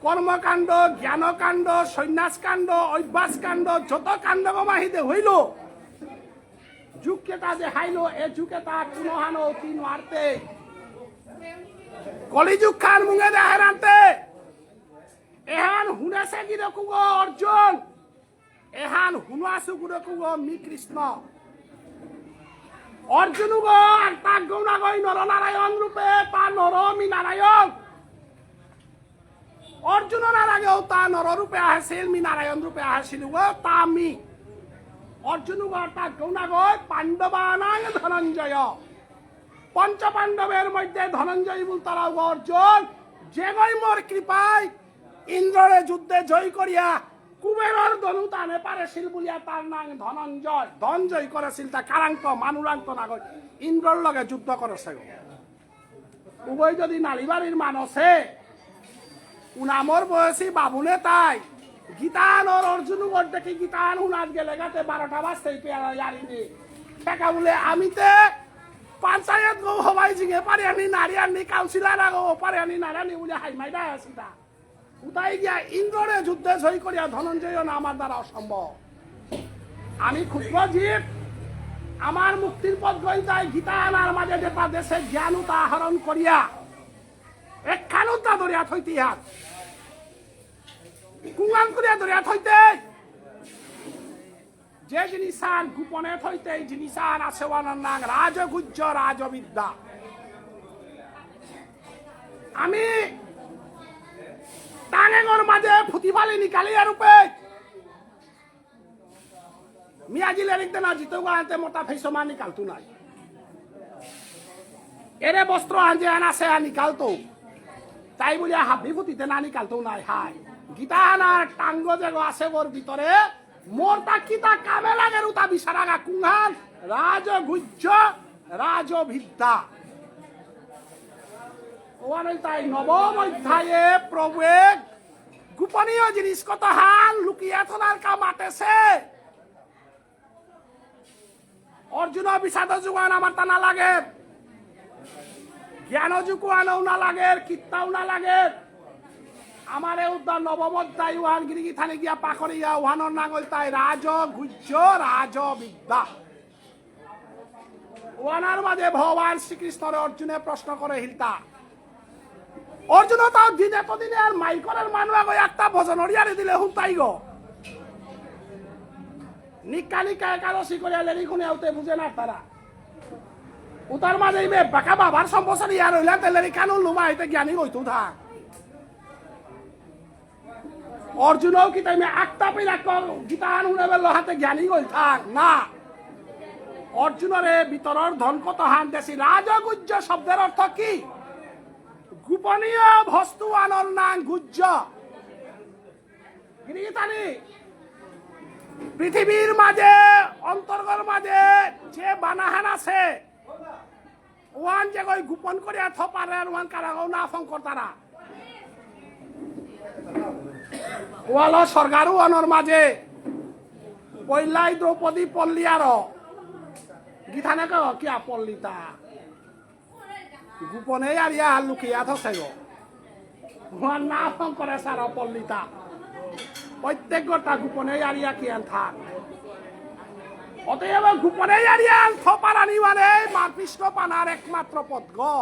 কর্মকাণ্ড জ্ঞানকাণ্ড সন্ন্যাসকাণ্ড অভ্যাসকাণ্ড যত কাণ্ড গমাহিতে হইল যুগ কেটা দেখাইল এ যুগে তা কুনহানো অতি নোয়ারতে কলিযুগ খান মুঙে দেহারান্তে এহান হুনেছে কি রকুগ অর্জুন এহান হুনাসু গুরকুগ মি কৃষ্ণ অর্জুন তাক গৌনা গই নরনারায়ণ রূপে তা নরমি নারায়ণ অর্জুনের আগেও তা নররূপে আহিছিল মি নারায়ণ রূপে আহিছিল তা মি অর্জুন তাক গৌনা গই পাণ্ডবানাং ধনঞ্জয় পঞ্চ পাণ্ডবের মধ্যে ধনঞ্জয় বল তারা অর্জুন যে গই মোর কৃপায় ইন্দ্ররে যুদ্ধে জয় করিয়া কুবেরর ধনু টানে পারেছিল বলিয়া তার নাম ধনঞ্জয় ধন জয় করেছিল তা কারান্ত মানুরান্ত না গই ইন্দ্রর লগে যুদ্ধ করেছে উভয় যদি নালিবাড়ির মানসে উনামর বয়সী বাবুনে তাই গীতান ওর অর্জুন দেখি গীতান উনাত গেলে গাতে 12টা বাজতেই পেয়ারা জানিনি টাকা বলে আমিতে পঞ্চায়েত গো হবাই জিঙে পারি আনি নারী আনি কাউন্সিলার আগো পারি আনি নারানি বলে হাই মাইদা আছে তা উতাই গিয়া ইন্দ্ররে যুদ্ধে জয় করিয়া ধনঞ্জয় না আমার দ্বারা অসম্ভব আমি ক্ষুদ্র জীব আমার মুক্তির পথ গই তাই গীতা আনার মাঝে যেটা দেশে জ্ঞান উতা আহরণ করিয়া একখান উতা দরিয়া থইতে হাত কুঙ্গান করিয়া দরিয়া থইতে যে জিনিসান গোপনে থইতে জিনিসান আছে ওয়ানার নাম রাজগুহ্য রাজবিদ্যা। আমি টাঙেঙর মাঝে ফুটিফালি নিকালি রূপে মিয়াজি লেরিক দেনা জিতো আনতে মোটা ফেসমা নিকালতো নাই এরে বস্ত্র আনজে আনাছে নিকালতো তাই বলে হাবি ফুটিতে না নিকালতো নাই হাই গীতা আনার টাঙ্গ যে আছে ওর ভিতরে মোর তা কিতা কামে লাগে রুতা বিচারাগা কুঙ্গান রাজগুহ্য রাজবিদ্যা। ওয়ানই তাই নবম অধ্যায়ে প্রভুয়ে গোপনীয় জিনিস কত হান লুকিয়ে থাকার কাম আতেছে। অর্জুন বিষাদ যুগান আমার তা না লাগে, জ্ঞান যুগানও না লাগে, কিত্তাও না লাগে। আমারে উদ্যান নবম অধ্যায় ওয়ান গিরিগি থানে গিয়া পাখরিয়া ওয়ানোর নাঙ্গল তাই রাজগুহ্য রাজবিদ্যা। ওয়ানার মাঝে ভগবান শ্রীকৃষ্ণের অর্জুনে প্রশ্ন করে হিলতা অর্জুন তাও দিনে প্রদিনে আর মাইকরের মানুষ একটা ভজনরিয়ারে দিলে হুনতাই গো নিকা নিকা একাদশী করে লেরি খুনে আউতে বুঝে না তারা উতার মাঝে বাঁকা বাবার সম্পর্কে ইয়ার হইলে তেলেরি কানুন লুমা হইতে জ্ঞানী হইতো থাক অর্জুনও কি তাই একটা পিলা গীতা আনুনের হাতে জ্ঞানী হই থাক না। অর্জুনরে ভিতরের ধন কত হান দেশি রাজগুহ্য শব্দের অর্থ কি? গোপনীয় বস্তু আনর নাম গুহ্য। পৃথিবীর মাঝে অন্তর্গর মাঝে যে বানাহান আছে ওয়ান যে গোপন করিয়া থপারে ওয়ান কারাগাও না ফঙ্কর তারা ওয়াল সরকারও অনর মাঝে পৈলাই দ্রৌপদী পল্লিয়ার গীতানে কিয়া পল্লিতা গোপনে আর ইয়া লুকিয়া থসে গো ওয়ান না ফঙ্করে সারা পল্লিতা প্রত্যেক গোটা গোপনে আর ইয়া কিয়ান থাক অতএব গোপনে আর ইয়া থপারানি মানে মা কৃষ্ণ পানার একমাত্র পথ গো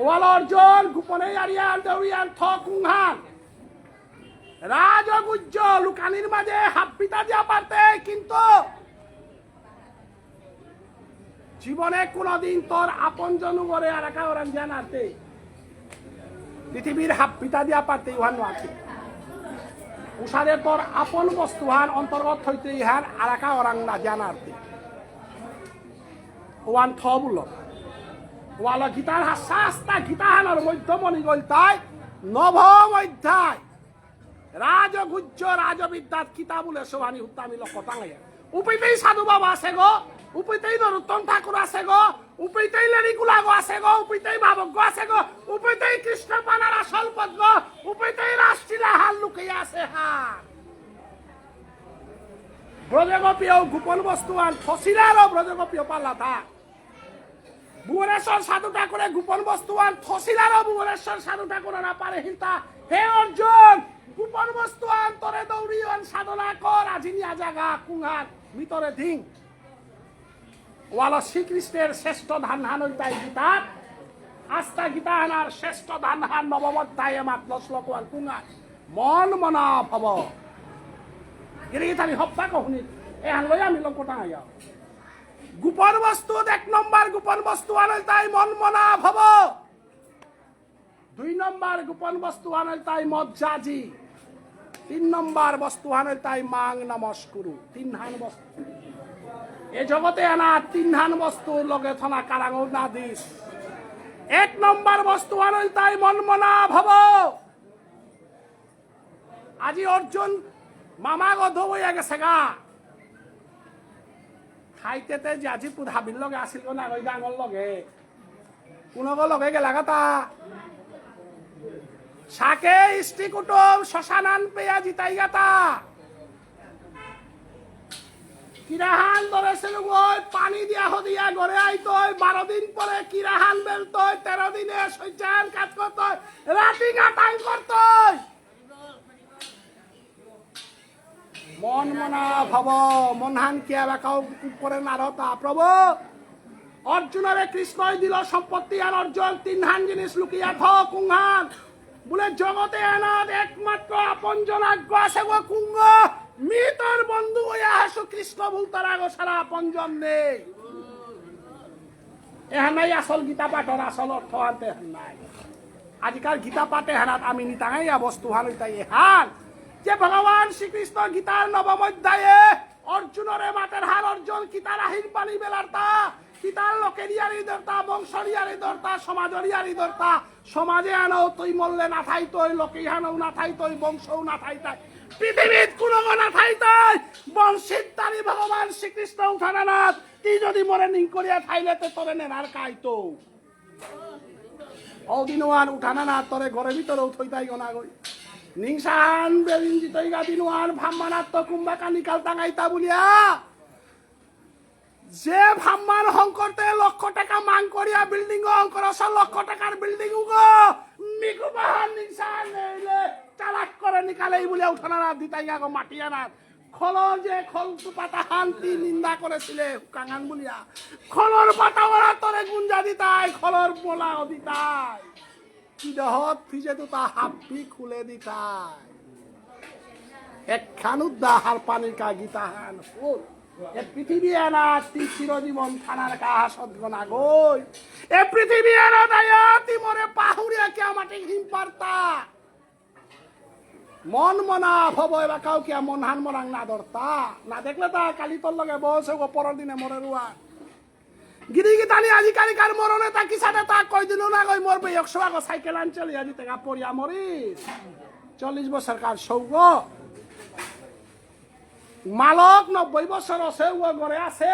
ওয়াল অর্জুন গোপনে আর ইয়া দেউরিয়ান থ কুংহান রাজগুহ্য লুকানির মাঝে হাপ্পিতা দিয়া পারতে কিন্তু জীবনে কোনদিন তোর আপন জনু করে আর একা ওরান জানাতে পৃথিবীর হাপ্পিতা দিয়া পারতে ইহান আছে উষারে তোর আপন বস্তু হান অন্তর্গত হইতে ইহান আর একা ওরাং না জানাতে ওয়ান থ বলল ওয়াল গীতার শাস্তা গীতা হানার মধ্যমণি গল তাই নবম অধ্যায় রাজগুহ্য রাজবিদ্যাত কিতাব বলে সোহানি হুত্তামি লক্ষ্য টাঙাইয়া উপিতেই সাধু বাবা আছে গো উপিতেই নরোত্তম ঠাকুর আছে গো উপিতেই লেরিকুলা গো আছে গো উপিতেই বাবক গো আছে গো উপিতেই কৃষ্ণ পানার আসল পদ গো উপিতেই রাষ্ট্রীলা হাল লুকিয়ে আছে হার ব্রজগোপীয় গোপন বস্তু আন ফসিলারও ব্রজগোপীয় পাল্লা থাক ভুবনেশ্বর সাধু ঠাকুরে গোপন বস্তু আন ফসিলারও ভুবনেশ্বর সাধু ঠাকুর না পারে হিলতা হে অর্জুন গোপন বস্তু আন্তরে দৌড়ি সাধনা কর আজিনিয়া জাগা কুঙ্গার ভিতরে ধিং ওয়াল শ্রীকৃষ্ণের শ্রেষ্ঠ ধান হান তাই গীতার আস্থা গীতা হানার শ্রেষ্ঠ ধান হান নবম অধ্যায়ে মাত্র শ্লোক কুঙ্গার মন মনা ভব গিরিগিতানি হপ্পা কহুনি এহান লই আমি লঙ্ক টাঙাইয়া গোপন বস্তু এক নম্বর গোপন বস্তু আনল তাই মন মনা ভব দুই নম্বর গোপন বস্তু আনল তাই মজ্জাজি তিন নম্বর বস্তু আনল তাই মাং নমস্কুরু তিন হান বস্তু এ জগতে আনা তিন হান বস্তুর লগে থনা কারাঙ না দিস এক নম্বর বস্তু আনল তাই মন মনা ভব আজি অর্জুন মামা গধ বইয়া গেছে গা খাইতে যে আজি হাবির লগে আসিল না ওই ডাঙর লগে কোনগো লগে গেলা গাতা শাকে ইষ্টি কুটুম শ্মশানান পেয়া জিতাই গাতা কিরাহান ধরেছিল ওই পানি দিয়া হদিয়া ঘরে আইতো 12 দিন পরে কিরাহান বেলতো 13 দিনে সজ্জান কাজ করতো রাতি গাটাং করতো মন মনা ভব মনহান কিয়া বাকাও উপরে নারতা প্রভু অর্জুনরে কৃষ্ণই দিল সম্পত্তি আর অর্জুন তিনহান জিনিস লুকিয়া থ কুংহান বলে জগতে আনার একমাত্র আপন জন আজ্ঞ আছে গো কুঙ্গ মি তোর বন্ধু হইয়া হাসু কৃষ্ণ ভুলতার আগো সারা পঞ্জন নেই এহান নাই আসল গীতা পাঠর আসল অর্থ আনতে এহান নাই আজিকাল গীতা পাঠে হেনাত আমি নিতাঙাইয়া বস্তু হান তাই এহান যে ভগবান শ্রীকৃষ্ণ গীতার নবম অধ্যায়ে অর্জুনরে মাতের হার অর্জুন কিতার আহির পানি বেলারতা কিতার লোকেরিয়ারি দরতা বংশরিয়ারি দরতা সমাজরিয়ারি দরতা সমাজে আনো তুই মরলে না থাই তৈ লোকে হানও না থাই তৈ বংশও না থাই তাই পৃথিবীত কোনো না থাই তাই বংশীর তারি ভগবান শ্রীকৃষ্ণ উঠানানাথ তুই যদি মরে নিং করিয়া থাইলে তো তোরে নেনার কাইতো অদিনওয়ান উঠানানাথ তোরে ঘরের ভিতরেও থইতাই গনা গই নিংসান বেরিঞ্জি তৈগা দিনওয়ান ভাম্মানাত্ম কুম্বাকা নিকাল টাঙাইতা বলিয়া যে ভাম্মান হংকরতে লক্ষ টাকা মাং করিয়া বিল্ডিং অঙ্কর লক্ষ টাকার বিল্ডিং মিকু বাহান নিংসান নেইলে চালাক করে নিকালেই বলিয়া উঠানানাথ দিতাই আগো মাটিয়ানাথ খলর যে খল পাতা হান্তি নিন্দা করেছিলে কাঙান বলিয়া খলর পাতা ওরা তোরে গুঞ্জা দিতাই খলর পোলাও দিতাই কি দহত ফিজে তো তা হাপ্পি খুলে দিতাই একখান উদ্দাহার পানির কা গীতাহান ফুল এ পৃথিবী এনা তি চিরজীবন থানার কা সদ্গনা গই এ পৃথিবী এনা দায়া তি মরে পাহুরিয়া কে আমাকে হিম পারতা মন মনা হব এবার কাউকে মন হান মরাং না ধরতা না দেখলে তা কালি তোর লগে বসে পরের দিনে মরে রুয়া গিরি গিতানি আজিকালিকার মরণে তা কিসাতে তা কয়দিনও না কই মরবে 100 আগো সাইকেল আন চলি আজি টাকা পড়িয়া মরিস 40 বছর কার সৌগ মালক 90 বছর আছে ও ঘরে আছে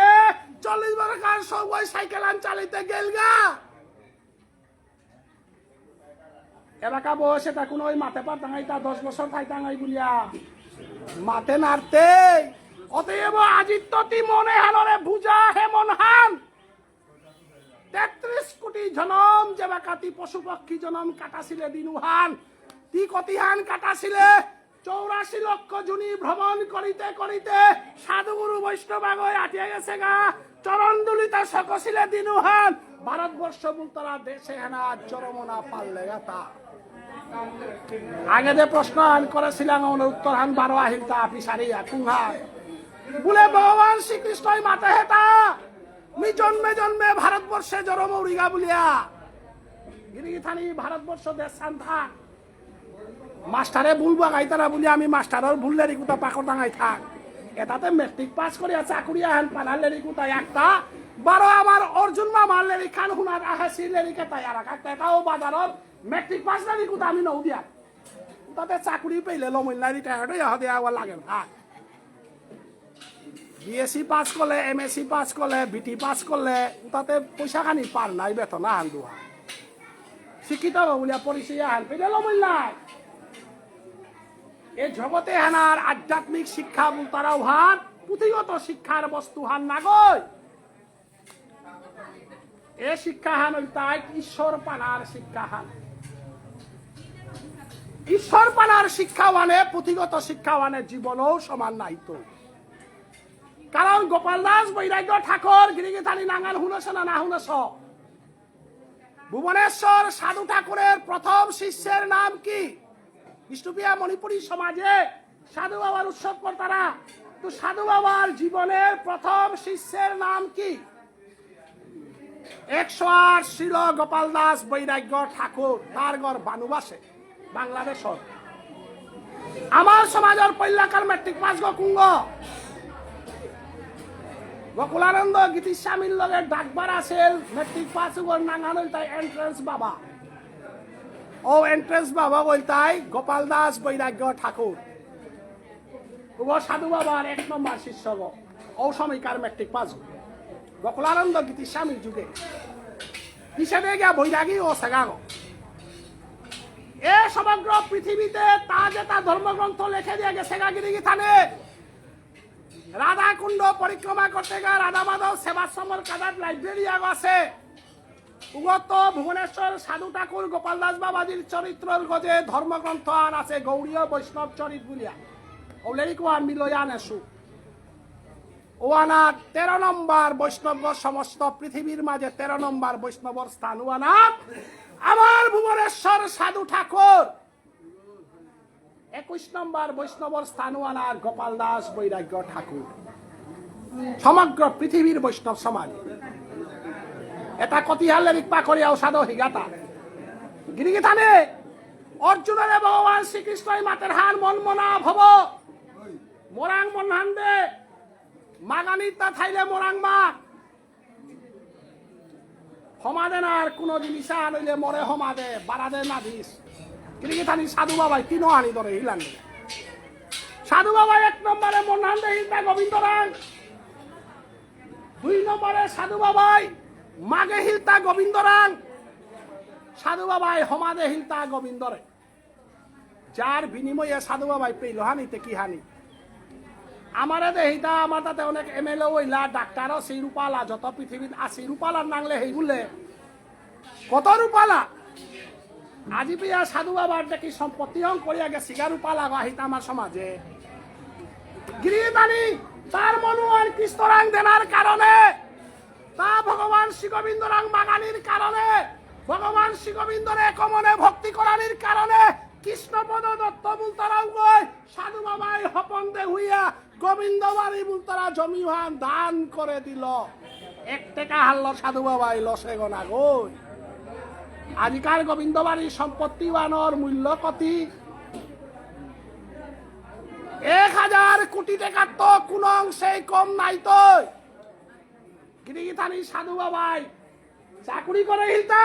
40 বছর কার সৌগ সাইকেল আন চালাইতে গেলগা এলাকা বসে তা কোন ওই মাথে পা টাঙাই তা 10 বছর খাই টাঙাই বলিয়া মাথে নাড়তে অতএব আজিত্যতি মনে হানরে বুঝা হে মন হান 33 কোটি জনম যে বাকাতি পশু পক্ষী জনম কাটাছিলে দিনুহান তি কতিহান কাটাছিলে 84 লক্ষ জুনি ভ্রমণ করিতে করিতে সাধুগুরু বৈষ্ণব আগয় আটিয়া গেছে গা চরণ দুলিতা সকছিলে দিনুহান ভারতবর্ষ বুলতরা দেশে হেনা চরমনা পারলে গাতা আগে যে প্রশ্ন করেছিলাম উত্তর হান 12 আহিলতা পিসারিয়া কুহার বলে ভগবান শ্রীকৃষ্ণই মাতে হেতা মি জন্মে জন্মে ভারতবর্ষে জরম উড়িগা বলিয়া গিরিথানি ভারতবর্ষ দেশ শান্তা মাস্টারে ভুল বাগাইতারা বলি আমি মাস্টারের ভুল লেরিকুতা পাকর ডাঙাই থাক এটাতে মেট্রিক পাস করিয়া চাকুরিয়া হেন পানার লেরিকুতা একটা 12 আমার অর্জুন মামার লেরি খান হুনার আহাসি লেরিকে তাই আর একটা এটাও বাজারের মেট্রিক পাস লেরিকুতা আমি নৌ দিয়া তাতে চাকুরি পেলে লমইলা রিটায়ার্ড হইয়া দেয়া লাগে না বিএসসি পাস করলে এমএসসি পাস করলে বিটি পাস করলে তাতে পয়সা খানি পার নাই বেতন আন দুয়া শিক্ষিত বলিয়া পরিচয় আন পেলে লমইলাই এই জগতে হানার আধ্যাত্মিক শিক্ষা তারাও হান পুঁথিগত শিক্ষার বস্তু হান না গই এ শিক্ষা হান ওই তাই ঈশ্বর পানার শিক্ষা হান ঈশ্বর পানার শিক্ষাওয়ানে পুঁথিগত শিক্ষাওয়ানে জীবনও সমান নাই তো কারণ গোপাল দাস বৈরাগ্য ঠাকুর গিরিগিথানি নাঙ্গাল হুনস না হুনস ভুবনেশ্বর সাধু ঠাকুরের প্রথম শিষ্যের নাম কি বিষ্ণুপ্রিয়া মণিপুরী সমাজে সাধু বাবার উৎসব কর্তারা তো সাধু বাবার জীবনের প্রথম শিষ্যের নাম কি 108 শিল গোপাল দাস বৈরাগ্য ঠাকুর তার ঘর বানুবাসে বাংলাদেশর আমার সমাজের পল্লাকার মেট্রিক পাস কুঙ্গ গোকুলানন্দ গীতিস্বামীর লগে ডাকবার আসেল মেট্রিক পাস নাঙ্গান তাই এন্ট্রেন্স বাবা ও এন্ট্রেন্স বাবা বলতাই গোপাল দাস বৈরাগ্য ঠাকুর ও সাধু বাবার 1 নম্বর শিষ্য ও সময়কার মেট্রিক পাস গোকুলানন্দ গীতিস্বামীর যুগে হিসেবে গিয়া বৈরাগী ও সেগাগ এ সমগ্র পৃথিবীতে তা যে তা ধর্মগ্রন্থ লিখে দিয়ে গেছে গিরিগি থানে রাধা কুণ্ড পরিক্রমা করতে গা রাধা মাধব সেবাশ্রমের কাদার লাইব্রেরি আছে উগত ভুবনেশ্বর সাধু ঠাকুর গোপাল দাস বাবাজির চরিত্রের গজে ধর্মগ্রন্থ আন আছে গৌড়ীয় বৈষ্ণব চরিত বুলিয়া ওলেরিকোয়ান মিলয়ান এসু ওয়ানা 13 নম্বর বৈষ্ণব সমস্ত পৃথিবীর মাঝে 13 নম্বর বৈষ্ণবর স্থান ওয়ানা আমার ভুবনেশ্বর সাধু ঠাকুর 21 নম্বর বৈষ্ণবর স্থানওয়ালার গোপাল দাস বৈরাগ্য ঠাকুর সমগ্র পৃথিবীর বৈষ্ণব সমাজ এটা কতিহালে রিক্পা করিয়া সাধু হিগাতা গিরিগি থানে অর্জুনের ভগবান শ্রীকৃষ্ণই মাতের হান মন মনা ভব মোরাং মন হান দে মাগানিতা থাইলে মোরাং মা সমাধানার কোন জিনিস আনইলে মরে সমাধে বাড়াদে না দিস গিরিগি থানি সাধু বাবাই তিনও আনি ধরে হিলান সাধু বাবাই 1 নম্বরে মন হান দে হিলতা গোবিন্দ রাং 2 নম্বরে সাধু বাবাই মাগে হিলতা গোবিন্দ রাং সাধু বাবাই সমাধে হিলতা গোবিন্দরে যার বিনিময়ে সাধু বাবাই পেইল হানিতে কি হানি আমারে দেহিতা আমার তাতে অনেক এমএলএ হইলা ডাক্তারও সেই রূপালা যত পৃথিবীর আছে রূপালার নাংলে সেই বলে কত রূপালা আজি পিয়া সাধু বাবার দেখি সম্পত্তি হং করিয়া গেছি গা রূপালা আহিতা আমার সমাজে গিরিদানি তার মনোয়ার কৃষ্ণরাং দেনার কারণে তা ভগবান শ্রী গোবিন্দরাং বাগানির কারণে ভগবান শ্রী গোবিন্দরে কমনে ভক্তি করানির কারণে কৃষ্ণপদ দত্ত বুলতারাও গই সাধু বাবাই হপন দে হইয়া গোবিন্দবাড়ি বুলতারা জমিহান দান করে দিল 1 টাকা হারল সাধু বাবাই লসে গনা গই আজিকার গোবিন্দবাড়ির সম্পত্তিবানর মূল্য কতি 1000 কোটি টাকা তো কোন অংশে কম নাই তো গিরিগিথানি সাধু বাবাই চাকুরি করে হিলতা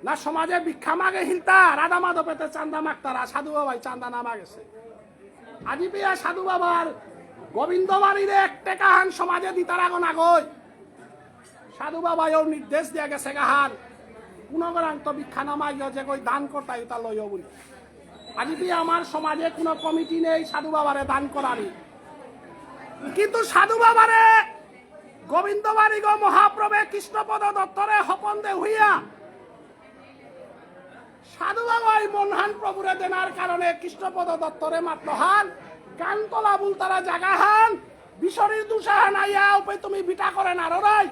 না সমাজে ভিক্ষা মাগে হিলতা রাধা মাধবেতে চান্দা মাগতারা সাধু বাবাই চান্দা না মাগেছে আজি পিয়া সাধু বাবার গোবিন্দবাড়ির 1 টাকা হান সমাজে দিতার আগ না গই সাধু বাবাইও নির্দেশ দিয়া গেছে গাহান কোন গরাং তো ভিক্ষা না মাগিও যে কই দান করতাই তা লইও বলি আজি পিয়া আমার সমাজে কোন কমিটি নেই সাধু বাবারে দান করারি কিন্তু সাধু বাবারে গোবিন্দবাড়ি গো মহাপ্রভে কৃষ্ণপদ দত্তরে হপন দে হইয়া সাধু বাবাই মনহান প্রভুরে দেনার কারণে কৃষ্ণপদ দত্তরে মাত্র হান কান্তলা বুলতারা জাগা হান বিশরীর দুসাহান আইয়া উপে তুমি বিটা করেন আরো নাই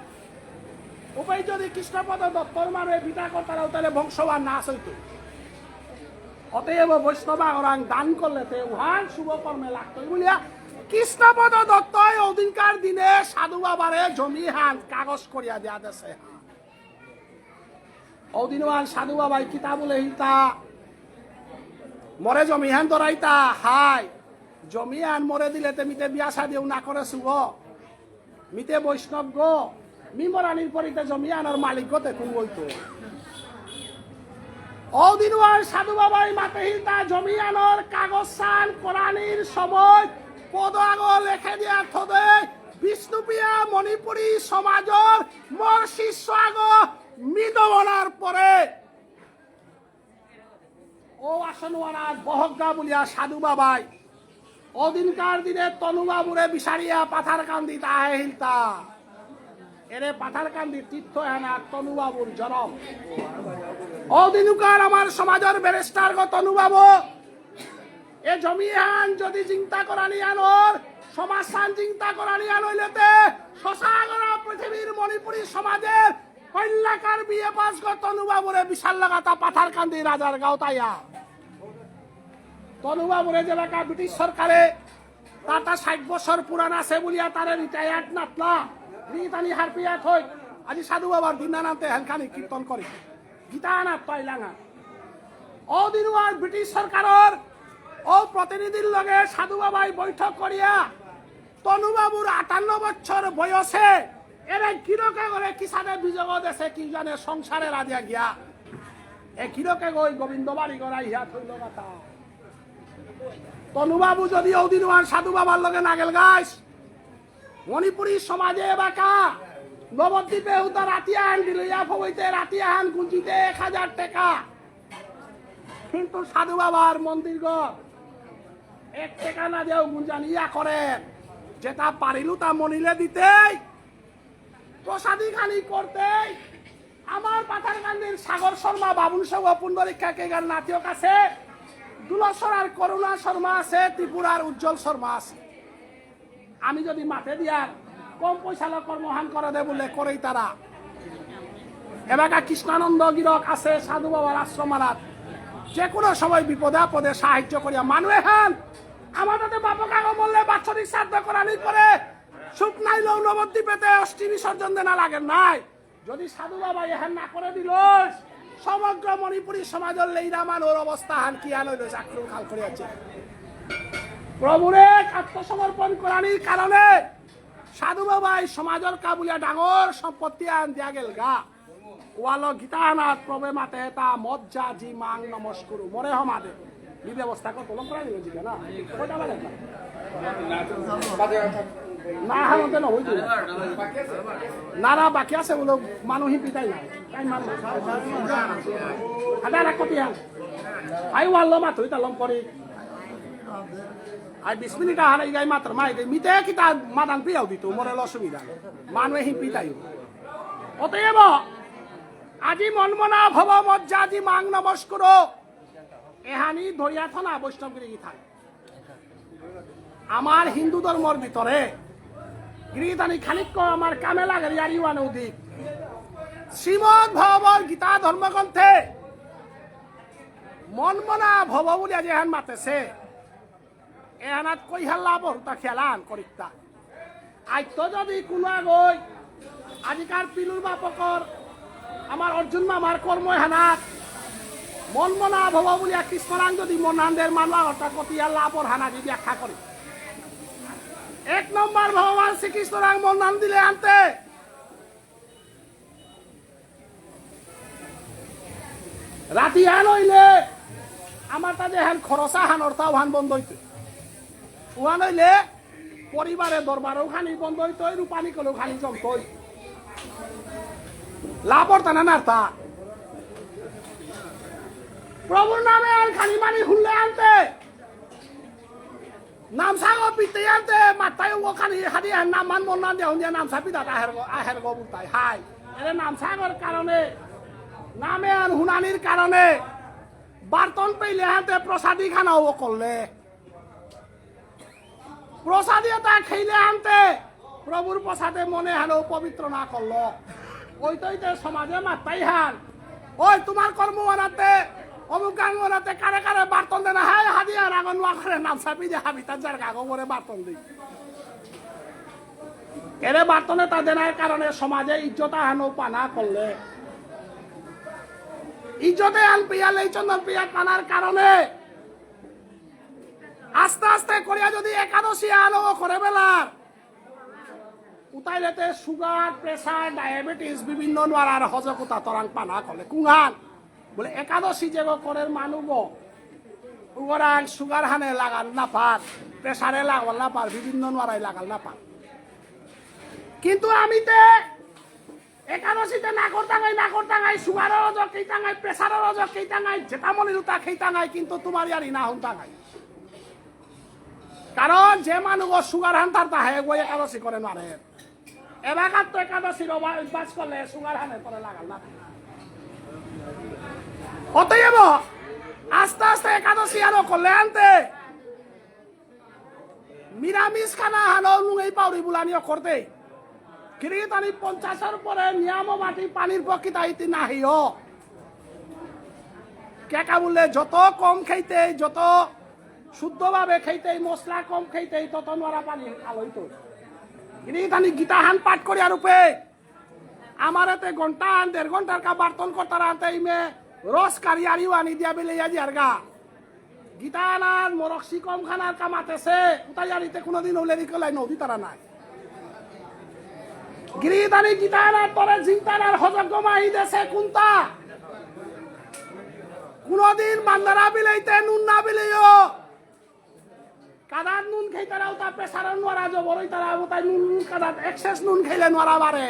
উপে যদি কৃষ্ণপদ দত্তর মানে বিটা করতারাও তাহলে বংশবান নাশ হইত অতএব বৈষ্ণবা ওরাং দান করলে তে উহান শুভ কর্মে লাগতো বলিয়া কৃষ্ণপদ দত্তই অদিনকার দিনে সাধু বাবারে জমি হান কাগজ করিয়া দেয়া দেছে অদিনওয়ান সাধু বাবাই কিতা বলে হিতা মরে জমি হান ধরাইতা হাই জমি হান মরে দিলে মিতে বিয়া শাদিও না করে শুভ মিতে বৈষ্ণব গো মিমরানির পরিতে জমি আনার মালিক গতে কোন বইতো অদিনওয়ান সাধু বাবাই মাতে হিতা জমি আনার কাগজ সান কোরআনির সময় পদ আগ লেখে দিয়া থদে বিষ্ণুপিয়া মণিপুরী সমাজর মর শিষ্য আগ মিদবনার পরে ও আসনওয়ানার বহজ্ঞা বলিয়া সাধু বাবাই অদিনকার দিনে তনুবাবুরে বিচারিয়া পাথার কান্দি তাহে হিলতা এরে পাথার কান্দি তীর্থ হেনা তনুবাবুর জনম অদিনকার আমার সমাজের ব্যারিস্টার গো তনুবাবু এ জমিহান যদি চিন্তা করানি আনোর সমাজসান চিন্তা করানি আনইলেতে শশাগরা পৃথিবীর মণিপুরী সমাজের কন্যাকার বিয়ে পাস গো তনুবাবুরে বিশাল লাগাতা পাথার কান্দি রাজার গাঁও তাইয়া তনুবাবুরে যে লেখা ব্রিটিশ সরকারে তাটা 60 বছর পুরান আছে বলিয়া তারে রিটায়ার্ড নাতলা রিতানি হারপিয়া থই আজি সাধু বাবার দিনানাতে হেলখানি কীর্তন করে গীতা না পাইলাঙা অদিনওয়ার ব্রিটিশ সরকারের ও প্রতিনিধির লগে সাধু বাবাই বৈঠক করিয়া তনুবাবুর 58 বছর বয়সে এরে কিরকে করে কিসানে বিজগ দেশে কি জানে সংসারে রাজিয়া গিয়া এ কিরকে গই গোবিন্দবাড়ি গড়াই হিয়া থইল কথা তনুবাবু যদি অদিনওয়ান সাধু বাবার লগে নাগেল গাইস মণিপুরী সমাজে বাকা নবদ্বীপে উতা রাতিয়াহান দিলইয়া ফবইতে রাতিয়াহান গুঞ্জিতে 1000 টাকা কিন্তু সাধু বাবার মন্দির ঘর 1 টাকা না দেও গুঞ্জান ইয়া করেন যেটা পারিলু তা মনিলে দিতেই প্রসাদী খানি করতে আমার পাথারকান্দির সাগর শর্মা বাবুল সহ পুণ্ডরীক্ষা কেগার নাতিক আছে দুলসরার করুণা শর্মা আছে ত্রিপুরার উজ্জ্বল শর্মা আছে আমি যদি মাঠে দিয়ার কম পয়সা কর্মহান করে দে বলে করেই তারা এবাকা কৃষ্ণানন্দ গিরক আছে সাধু বাবার আশ্রমারাত যে কোনো সময় বিপদে আপদে সাহায্য করিয়া মানুহে হান আমাদের বাপক আগে বললে বাৎসরিক শ্রাদ্ধ করানি করে সুখ নাইলেও নবদ্বীপেতে অষ্টি বিসর্জন দেনা লাগে নাই যদি সাধু বাবা এহান না করে দিল সমগ্র মণিপুরী সমাজের লেইরা মানুষ অবস্থা হান কি আন হইল চাকরুল খাল করে আছে প্রভুরে আত্মসমর্পণ করানির কারণে সাধু বাবা এই সমাজের কাবুলিয়া ডাঙর সম্পত্তি আন দিয়া গেল গা ওয়াল গীতানাথ প্রভে মাতে তা মজ্জা জি মাং নমস্কুরু মরে হমাদে এই ব্যবস্থা কত লোক করা নিল জিগা না কয়টা বাজে না হাতে না হইতো নারা বাকি আছে বলো মানুষই পিতাই নাই তাই মানুষ আদা রাখ কতিয়া আই ওয়াল মা তুই তালম করি আই 20 মিনিট আহার এই গাই মাত্র মাই মিতে কিতা মাদান পিয়াও দিত মরে অসুবিধা মানুষই পিতাই অতএব আজি মনমনা ভব মজ্জা আজি মাং নমস্কুর এহানি ধরিয়া থনা বৈষ্ণবগিরি থাকে আমার হিন্দু ধর্মর ভিতরে গিরিধানী খানিক আমার কামে লাগে ইয়ারিওয়ান অধিক শ্রীমদ ভগবত গীতা ধর্মগ্রন্থে মনমনা ভব বলিয়া যে এহান মাতেছে এহানাত কই হাল্লা বহুতা খেলান করিতা আইতো যদি কোনো আগই আজিকার পিলুর বাপকর আমার অর্জুন মামার কর্ম হানাত মনমনা ভব বলিয়া কৃষ্ণরাং যদি মনানদের মানবা অর্থাৎ কতিয়া লাভর হানা যদি ব্যাখ্যা করে 1 নম্বর ভগবান শ্রীকৃষ্ণরাং মনান দিলে আনতে রাতি হান হইলে আমার তাদের হান খরচা হান অর্থাৎ হান বন্ধ হইতে ওহান হইলে পরিবারের দরবারও খানি বন্ধ হইত রূপানি কলেও খানি জমত লাভর টানা নার্তা প্রভুর নামে আর খানি মানি হুললে আনতে নাম সাগো পিতে আনতে মাথায় ও খানি হাদি নাম মান মন্না দেও দিয়া নাম সাপি দাদা আহের গো বুলতাই হাই এর নাম সাগর কারণে নামে আর হুনানির কারণে বার্তন পেইলে হাতে প্রসাদী খানাও করলে প্রসাদী তা খেইলে আনতে প্রভুর প্রসাদে মনে হানো পবিত্র না করলো ওইটাইতে সমাজে মাত্রাই হান ওই তোমার কর্ম বানাতে অমুক গান বানাতে কারে কারে বার্তন দেনা হাই হাদিয়া রাগন ওয়াখরে নাম সাপি দিয়ে হাবি তার যার গাগো করে বার্তন দিই এরে বার্তনে তা দেনার কারণে সমাজে ইজ্জত হানো পানা করলে ইজ্জতে আন পিয়াল এই চন্দন পিয়াল পানার কারণে আস্তে আস্তে করিয়া যদি একাদশী আনো করে বেলার উতাইলেতে সুগার প্রেসার ডায়াবেটিস বিভিন্ন নোয়ার হজকতা তরাং পানা করলে কুঙান বলে একাদশী যে করের মানুষ ওরাং সুগার হানে লাগাল না পার প্রেসারে লাগাল না পার বিভিন্ন নোয়ারাই লাগাল না পার কিন্তু আমিতে একাদশীতে না করতাঙ্গাই সুগারের অজক কেইতাঙ্গাই প্রেসারের অজক কেইতাঙ্গাই যেটা মনে উতা খেইতাঙ্গাই কিন্তু তোমার ইয়ারি না হুনতাঙ্গাই কারণ যে মানুষ সুগার হান তার তাহে ওই একাদশী করে নারে এলাকার তো একাদশীর অভ্যাস করলে সুগার হানে করে লাগাল না অতএব আস্তে আস্তে একাদশী আরো করলে আনতে নিরামিষ খানা হানো লুঙেই পাউরি বুলানিও করতে কিরিতানি 50-এর পরে নিয়ম মাটি পানির প্রকৃতা ইতি নাহিও কেকা বললে যত কম খাইতে যত শুদ্ধভাবে খাইতে মশলা কম খাইতে তত নোয়ারা পানি খালইতো কিরিতানি গীতা হান পাঠ করি আর রূপে আমার এতে ঘন্টা 1.5 ঘন্টার কা বার্তন করতার আনতে ইমে রস কারিয়ারিও আনি দিয়া বেলে আজি আর গা গীতা আনার মরক্সি কম খানার কামাতেছে উতাই আনিতে কোনোদিন হলে রিকলাই নদী তারা নাই গিরিদানি গীতা আনার পরে জিন্তানার হজক মাহি দেশে কুন্তা কোনোদিন বান্দারা বিলাইতে নুন না বিলেও কাদার নুন খাইতারাও তা প্রেসারের নোয়ারা জবরই তারা তাই নুন কাদার এক্সেস নুন খাইলে নোয়ারা বারে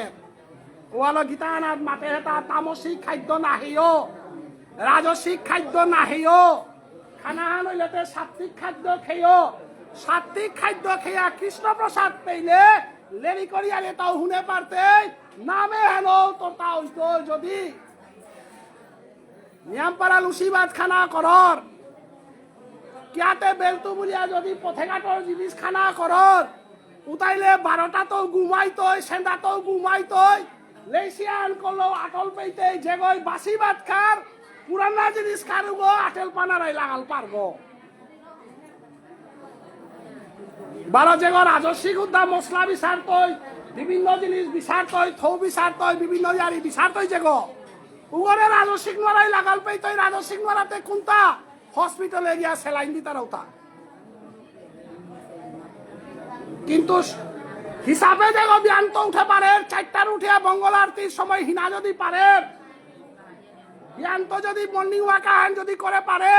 ওয়ালো গীতা আনার মাতে হেতা তামসিক খাদ্য নাহিও রাজসিক খাদ্য নাহিও খানা হান হইলেতে সাত্বিক খাদ্য খেয়েও সাত্বিক খাদ্য খেয়া কৃষ্ণ প্রসাদ পেইলে লেরি করিয়ালে তাও হুনে পারতে নামে হেন তোর তা হইতো যদি নিয়ামপাড়া লুচিবাদ খানা করর কিয়াতে বেলতু বুলিয়া যদি পথেঘাটর জিনিস খানা করর উতাইলে 12টা তো ঘুমাইতই সেন্দা তো ঘুমাইতই লেসিয়ান করলো আটল পেইতে যেগই বাসি ভাত খার পুরানা জিনিস খারুগো আটেল পানারাই লাগাল পারগো বারো যেগো রাজস্বিক উদ্যা মশলা বিচার তৈ বিভিন্ন জিনিস বিচার তৈ থৌ বিচার তৈ বিভিন্ন ইয়ারি বিচার তৈ যেগো উগরে রাজস্বিক নরাই লাগাল পেই তৈ রাজস্বিক নরাতে কোনটা হসপিটালে গিয়া সেলাইন দিতা রৌতা কিন্তু হিসাবে দেখো বিয়ান তো উঠে পারে 4টার উঠিয়া মঙ্গল আরতির সময় হিনা যদি পারে বিয়ান তো যদি মর্নিং ওয়াক আহেন যদি করে পারে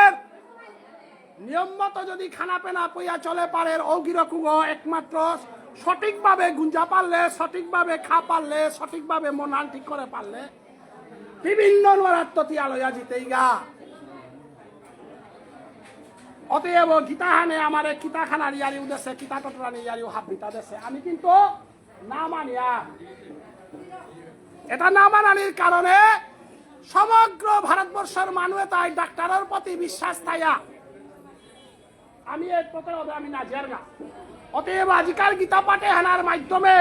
নিয়ম মতো যদি খানা পেনা পইয়া চলে পারে অগিরকুগ একমাত্র সঠিকভাবে গুঞ্জা পারলে সঠিকভাবে খা পারলে সঠিকভাবে মনান ঠিক করে পারলে বিভিন্ন নরাত্মতি আলয়া জিতেই গা অতএব গীতাহানে আমার কিতাখানার ইয়ারি উদেশে কিতা টটরানি ইয়ারি হাবিতা দেশে আমি কিন্তু না মানিয়া এটা না মানানির কারণে সমগ্র ভারতবর্ষের মানুষ তাই ডাক্তারের প্রতি বিশ্বাস থাইয়া আমি এর পথে আমি না জেরগা অতএব আজিকাল গীতা পাঠে হানার মাধ্যমে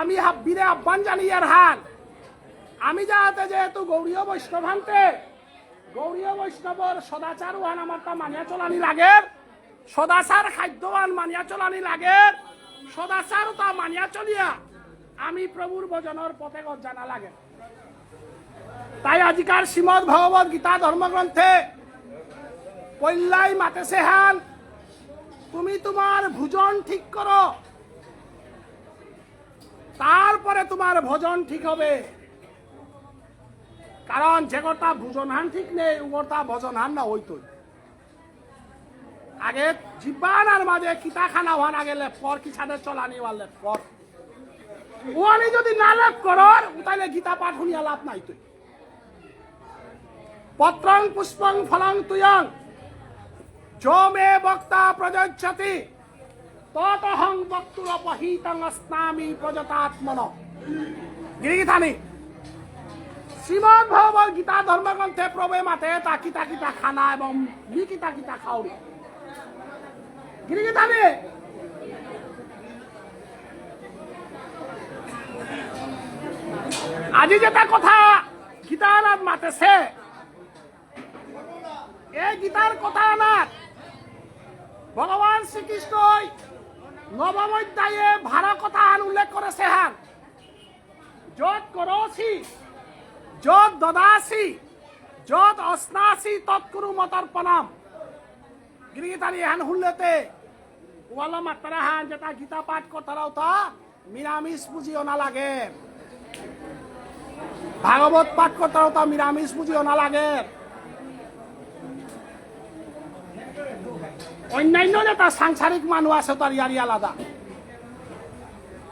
আমি হাব্বিরে আহ্বান জানিয়ে হান আমি যাতে যেহেতু গৌরীয় বৈষ্ণবান্তে গৌরীয় বৈষ্ণবর সদাচার ওয়ান আমার তা মানিয়া চলানি লাগে সদাচার খাদ্যবান মানিয়া চলানি লাগে সদাচার তা মানিয়া চলিয়া আমি প্রভুর ভজনের পথে জানা লাগে তাই আজিকার শ্রীমদ ভগবত গীতা ধর্মগ্রন্থে পল্লাই মাতেছে হান তুমি তোমার ভোজন ঠিক করো তারপরে তোমার ভোজন ঠিক হবে কারণ যে কথা ভোজন হান ঠিক নেই ওটা ভোজন হান না হইতো আগে জীবানার মাঝে কিতা খানা হওয়ার আগে লেপ কর কি ছাদে চলানি হওয়ার লেপ কর ওয়ানি যদি না লেপ করর তাহলে গীতা পাঠ শুনিয়া লাভ নাই তুই পত্রং পুষ্পং ফলং তুয়ং যো মে বক্তা প্রযোজ্যতি ততহং বক্তুরপহিতং অস্নামি প্রযতাত্মন গিরিগিথানি শ্রীমদ ভগবত গীতা ধর্মগ্রন্থে প্রবে মাতে তা কিতা কিতা খানা এবং মি কিতা কিতা খাওরি গিরিগিথানি আজি যেটা কথা গীতার মাতেছে এই গীতার কথা আনার ভগবান শ্রীকৃষ্ণ নবম অধ্যায়ে ভাড়া কথা উল্লেখ করেছে হান যত করছি যত দদাসি যত অস্নাসি তৎকুরু মতর্পণম গিরিগিতানি হান হুল্লেতে ওয়ালা মাত্রা হান যেটা গীতা পাঠ করতারাও তা নিরামিষ পুজিও না লাগে ভাগবত পাঠ করতারাও তা নিরামিষ পুজিও না লাগে অন্যান্য যেটা সাংসারিক মানুষ আছে তার ইয়ারি আলাদা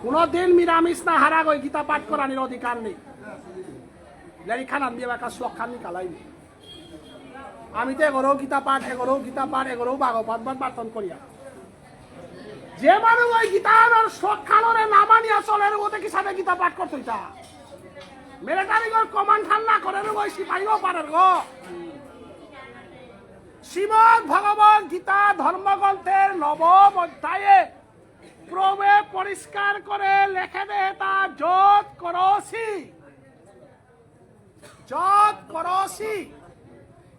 কোনদিন নিরামিষ না হারা গই গীতা পাঠ করার অধিকার নেই লেরিখান দিয়ে একটা শ্লোক খান নিকালাইনি আমি তো এগোরও গীতা পাঠ এগোরও ভাগবত বার্তন করিয়া যে মানুষ ওই গীতার শ্লোক খানরে না মানিয়া চলে ওতে কি সাথে গীতা পাঠ করতে তা মিলিটারি কমান্ড খান না করে ওই সিপাহীও পারে গো শ্রীমদ ভগবত গীতা ধর্মগ্রন্থের নবম অধ্যায়ে প্রবে পরিষ্কার করে লেখে দে তা যত করছি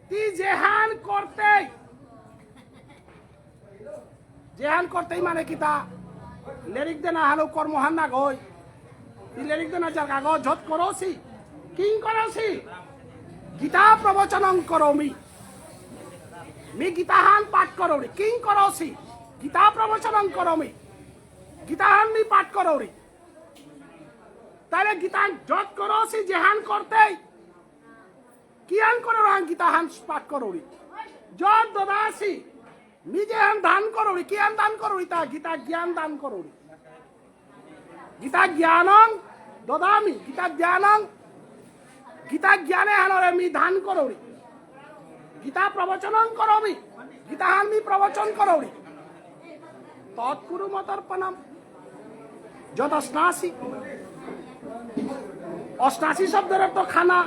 তি জেহান করতেই মানে কিতা লেরিক দেনা হালো কর্মহান না গই তি লেরিক দেনা যার কাগজ যত করছি কিং করছি গীতা প্রবচনং করমি মি গীতাহান পাঠ করৌরি কিং করছি গীতা প্রবচনং করমি গীতাহান মি পাঠ করৌরি তাহলে গীতা যত করছি জেহান করতেই কিয়ান করোরান গীতাহান পাঠ করৌরি যত দদাসি মি জেহান দান করৌরি কিয়ান দান করৌরি তা গীতা জ্ঞান দান করৌরি গীতা জ্ঞানং দদামি গীতা জ্ঞানে হানরে মি দান করৌরি গীতা প্রবচনং করমি গীতাহান মি প্রবচন করৌরি তৎকুরু মতর্পণম যত অষ্টাশি শব্দের তো খানা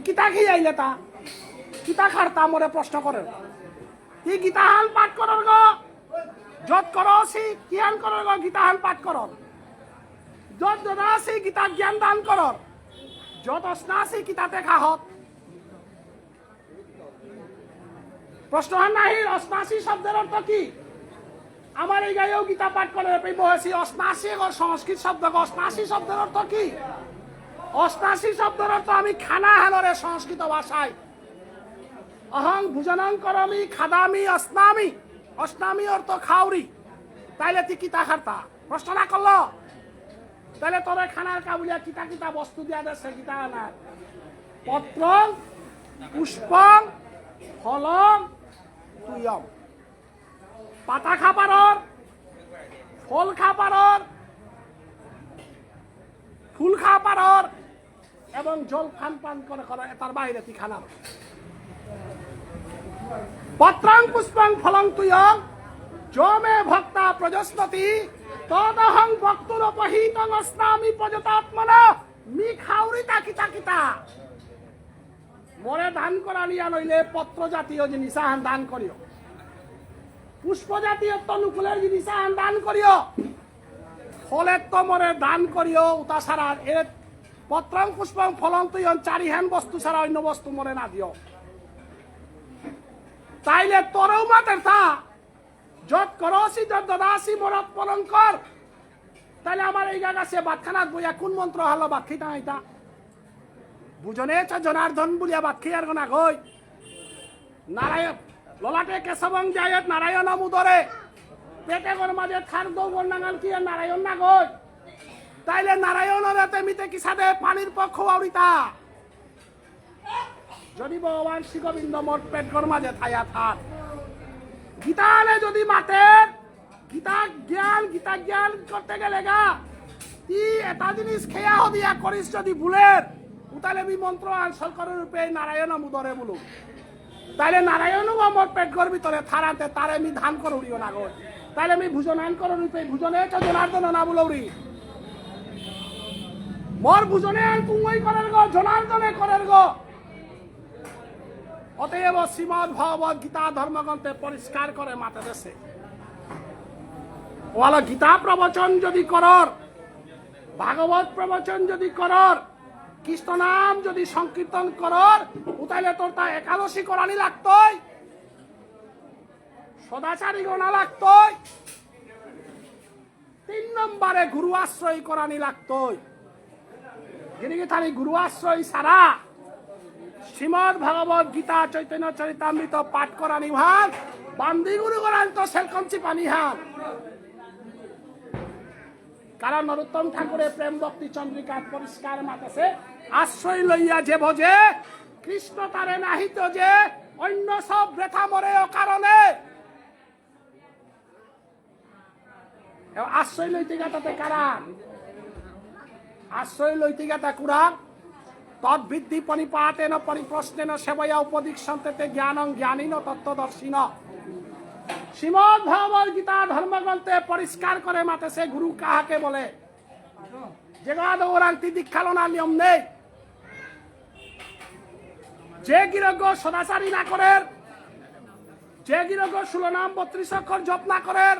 কিতা খেয়ে আইলে তা কিতা খারতা মরে প্রশ্ন করে তুই গীতাহান পাঠ করর গো যত করছি কিয়ান করর গো গীতাহান পাঠ করর যত দদাসি গীতা জ্ঞান দান করর যত অষ্টাশি কিতাতে খাহত প্রশ্ন নাহির অষ্টাশি শব্দের অর্থ কি আমার এই গায়েও গীতা পাঠ করে বসি অষ্টাশি সংস্কৃত শব্দ অষ্টাশি শব্দের অর্থ কি অষ্টাশি শব্দের অর্থ আমি খানা হেলরে সংস্কৃত ভাষায় অহং ভোজনং করমি খাদামি অস্নামি অস্নামি অর্থ খাওরি তাইলে তুই কিতা খারতা প্রশ্ন না করলো তাহলে তোরে খানার কাবুলিয়া কিতা কিতা বস্তু দিয়া দেশে কিতা না পত্র পুষ্পং ফলম তুয়ম পাতা খাবারর ফল খাবারর ফুল খাবারর এবং জল পান পান করে করে তার বাইরে তুই খানা পত্রং পুষ্পং ফলং তুয়ং যমে ভক্তা প্রজস্পতি তদহং ভক্তুরপহিতং অস্নামি প্রজতাত্মনা মি খাউরিতা কিতা কিতা মরে দান করা নিয়া নইলে পত্র জাতীয় জিনিস দান করিও পুষ্প জাতীয় তনুকুলের জিনিস দান করিও ফলের তো মরে দান করিও উতা ছাড়া এর পত্রং পুষ্পং ফলং তুয়ং চারিহান বস্তু ছাড়া অন্য বস্তু মরে না দিও তাইলে তোরও মাতের তা যত করসি যত দদাসি মরত পলঙ্কর তাহলে আমার এই গাছে বাতখানাত বইয়া কোন মন্ত্র হলো বাক্ষিতা আইতা বুঝনে চ জনার্দন বলিয়া বাক্ষিয়ার গনা গই নারায়ণ ললাটে কেশবং জায়ত নারায়ণ মুদরে পেটে গর মাঝে থার দৌ গন্ডাঙ্গাল কি নারায়ণ না গই তাইলে নারায়ণের মিতে কি সাথে পানির পক্ষ আউরিতা যদি ভগবান শ্রী গোবিন্দ মোট পেট গর মাঝে থায়া থাক গীতালে যদি মাতে গীতা জ্ঞান করতে গেলে গা ই এটা জিনিস খেয়া হদিয়া করিস যদি ভুলের উতালে বি মন্ত্র আনসল করে রূপে নারায়ণ মুদরে বলু তাইলে নারায়ণ আমার পেট ঘর ভিতরে থারাতে তারে আমি ধান করে উড়িও না গো তাইলে আমি ভুজনায়ন করে রূপে ভুজনে জনার্দন না বলৌরি মোর ভুজনে তুই করের গো জনার্দনে করের গো অতএব শ্রীমদ ভগবত গীতা ধর্মগ্রন্থে পরিষ্কার করে মাতে দেশে ওয়ালা গীতা প্রবচন যদি করর ভাগবত প্রবচন যদি করর কৃষ্ণ নাম যদি সংকীর্তন করর উতাইলে তোর তা একাদশী করানি লাগতই সদাচারী গণা লাগতই 3 নম্বরে গুরু আশ্রয় করানি লাগতই গিরিগি থানি গুরু আশ্রয় সারা শ্রীমদ ভগবত গীতা চৈতন্য চরিতামৃত পাঠ করা নিভান বান্দি গুরু করান তো সেলকঞ্চি পানি হান কারণ নরোত্তম ঠাকুরের প্রেম ভক্তি চন্দ্রিকা পরিষ্কার মাতেছে আশ্রয় লইয়া যে ভোজে কৃষ্ণ তারে নাহিত যে অন্য সব বৃথা মরে অকারণে আশ্রয় লইতে গাতাতে কারান আশ্রয় লইতে গাতা কুরান তদ্ভিদ্ধি পরিপাতেন পরিপ্রশ্নেন সেবয়া উপদীক্ষন্তে জ্ঞানং জ্ঞানীন তত্ত্বদর্শিন শ্রীমদ ভগবত গীতা ধর্মগ্রন্থে পরিষ্কার করে মাতেছে গুরু কাহাকে বলে যে ওরান্তি দীক্ষালনা নিয়ম নেই যে গিরজ্ঞ সদাচারী না করের যে গিরজ্ঞ 16 নাম 32 অক্ষর জপ না করের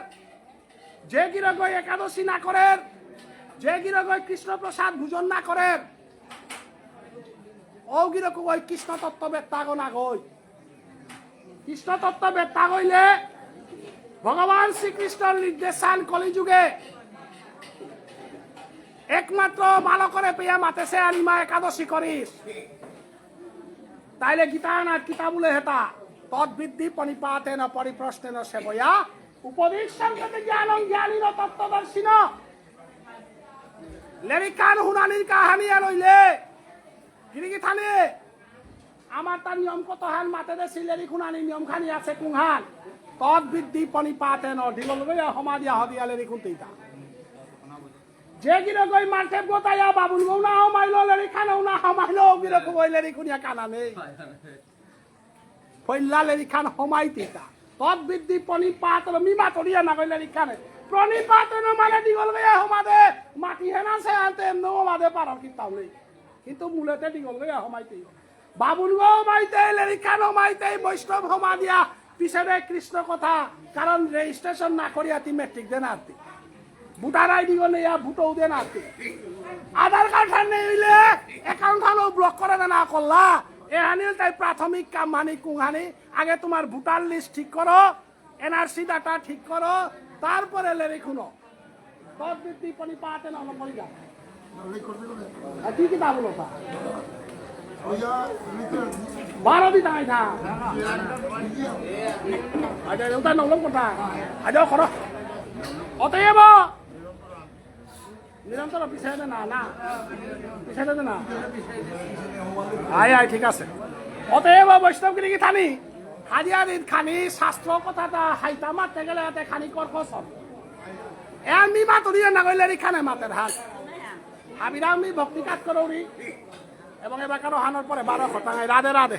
যে গিরজ্ঞ একাদশী না করের যে গিরজ্ঞ কৃষ্ণ প্রসাদ ভোজন না করের অগিরক ওই কৃষ্ণ তত্ত্ব বেত্তা গো না গই কৃষ্ণ তত্ত্ব বেত্তা গইলে ভগবান শ্রীকৃষ্ণের নির্দেশান কলিযুগে একমাত্র ভালো করে পেয়া মাতেছে আনিমা একাদশী করিস তাইলে গীতা না গীতা বলে হেতা তদ্বিদ্ধি পরিপাতেন পরিপ্রশ্নেন সেবয়া উপদীক্ষন্তে জ্ঞানং জ্ঞানীন তত্ত্বদর্শিন লেরিকান হুনানির কাহানি লইলে গিরিগি থানে আমার তার নিয়ম কত হান মাতে দে সিলেরি খুনানি নিয়ম খানি আছে কুংহান তদ্বিদ্ধি পরিপাতেন ঢিগল গয়া হমা দিয়া হদিয়া লেরি খুনতেইতা যে গিরে গই মারতে গোতায়া বাবুল গৌ না হমাইলো লেরি খানাও না হমাইলো গিরে কই লেরি খুনিয়া কানা নেই ফইল্লা লেরি খান হমাইতেইতা তদ্বিদ্ধি পরিপাতন মিমা তরিয়া না কইলেরি খানে প্রণিপাতেন মানে ঢিগল গয়া হমাদে মাটি হেনা সে আনতে এমনো মাদে পারো কিতাও নেই কিন্তু মূলতে দিগল গয়া হমাইতে বাবুল গো মাইতে লেরিখানো মাইতে বৈষ্ণব হমা দিয়া পিছনে কৃষ্ণ কথা কারণ রেজিস্ট্রেশন না করিয়া তি মেট্রিক দেন আরতি ভোটার আইডি গো নেয়া ভোটও দেন আরতি আধার কার্ড নেই হইলে অ্যাকাউন্ট হানো ব্লক করে না করলা এহানিল তাই প্রাথমিক কাম মানে কুহানি আগে তোমার ভোটার লিস্ট ঠিক করো এনআরসি ডাটা ঠিক করো তারপরে লেরি খুনো তদ্বৃত্তি পরিপাতে নমপরি যা কি কি তা বলো তা বারো দি তাই থা আজ ওটা নলম কথা আজ করো অতএব নিরন্তর পিছিয়ে দে না না পিছিয়ে দে না আয় আয় ঠিক আছে অতএব বৈষ্ণবগিরি কি থানি হাজিয়ারির খানি শাস্ত্র কথাটা হাইতা মারতে গেলে এতে খানি কর্কশ এমনি মাতো দিয়ে না কইলে খানে মাতের হাত হাবিরা আমি ভক্তি কাজ করো এবং এবার কারো হানোর পরে 12 শতাংশ রাধে রাধে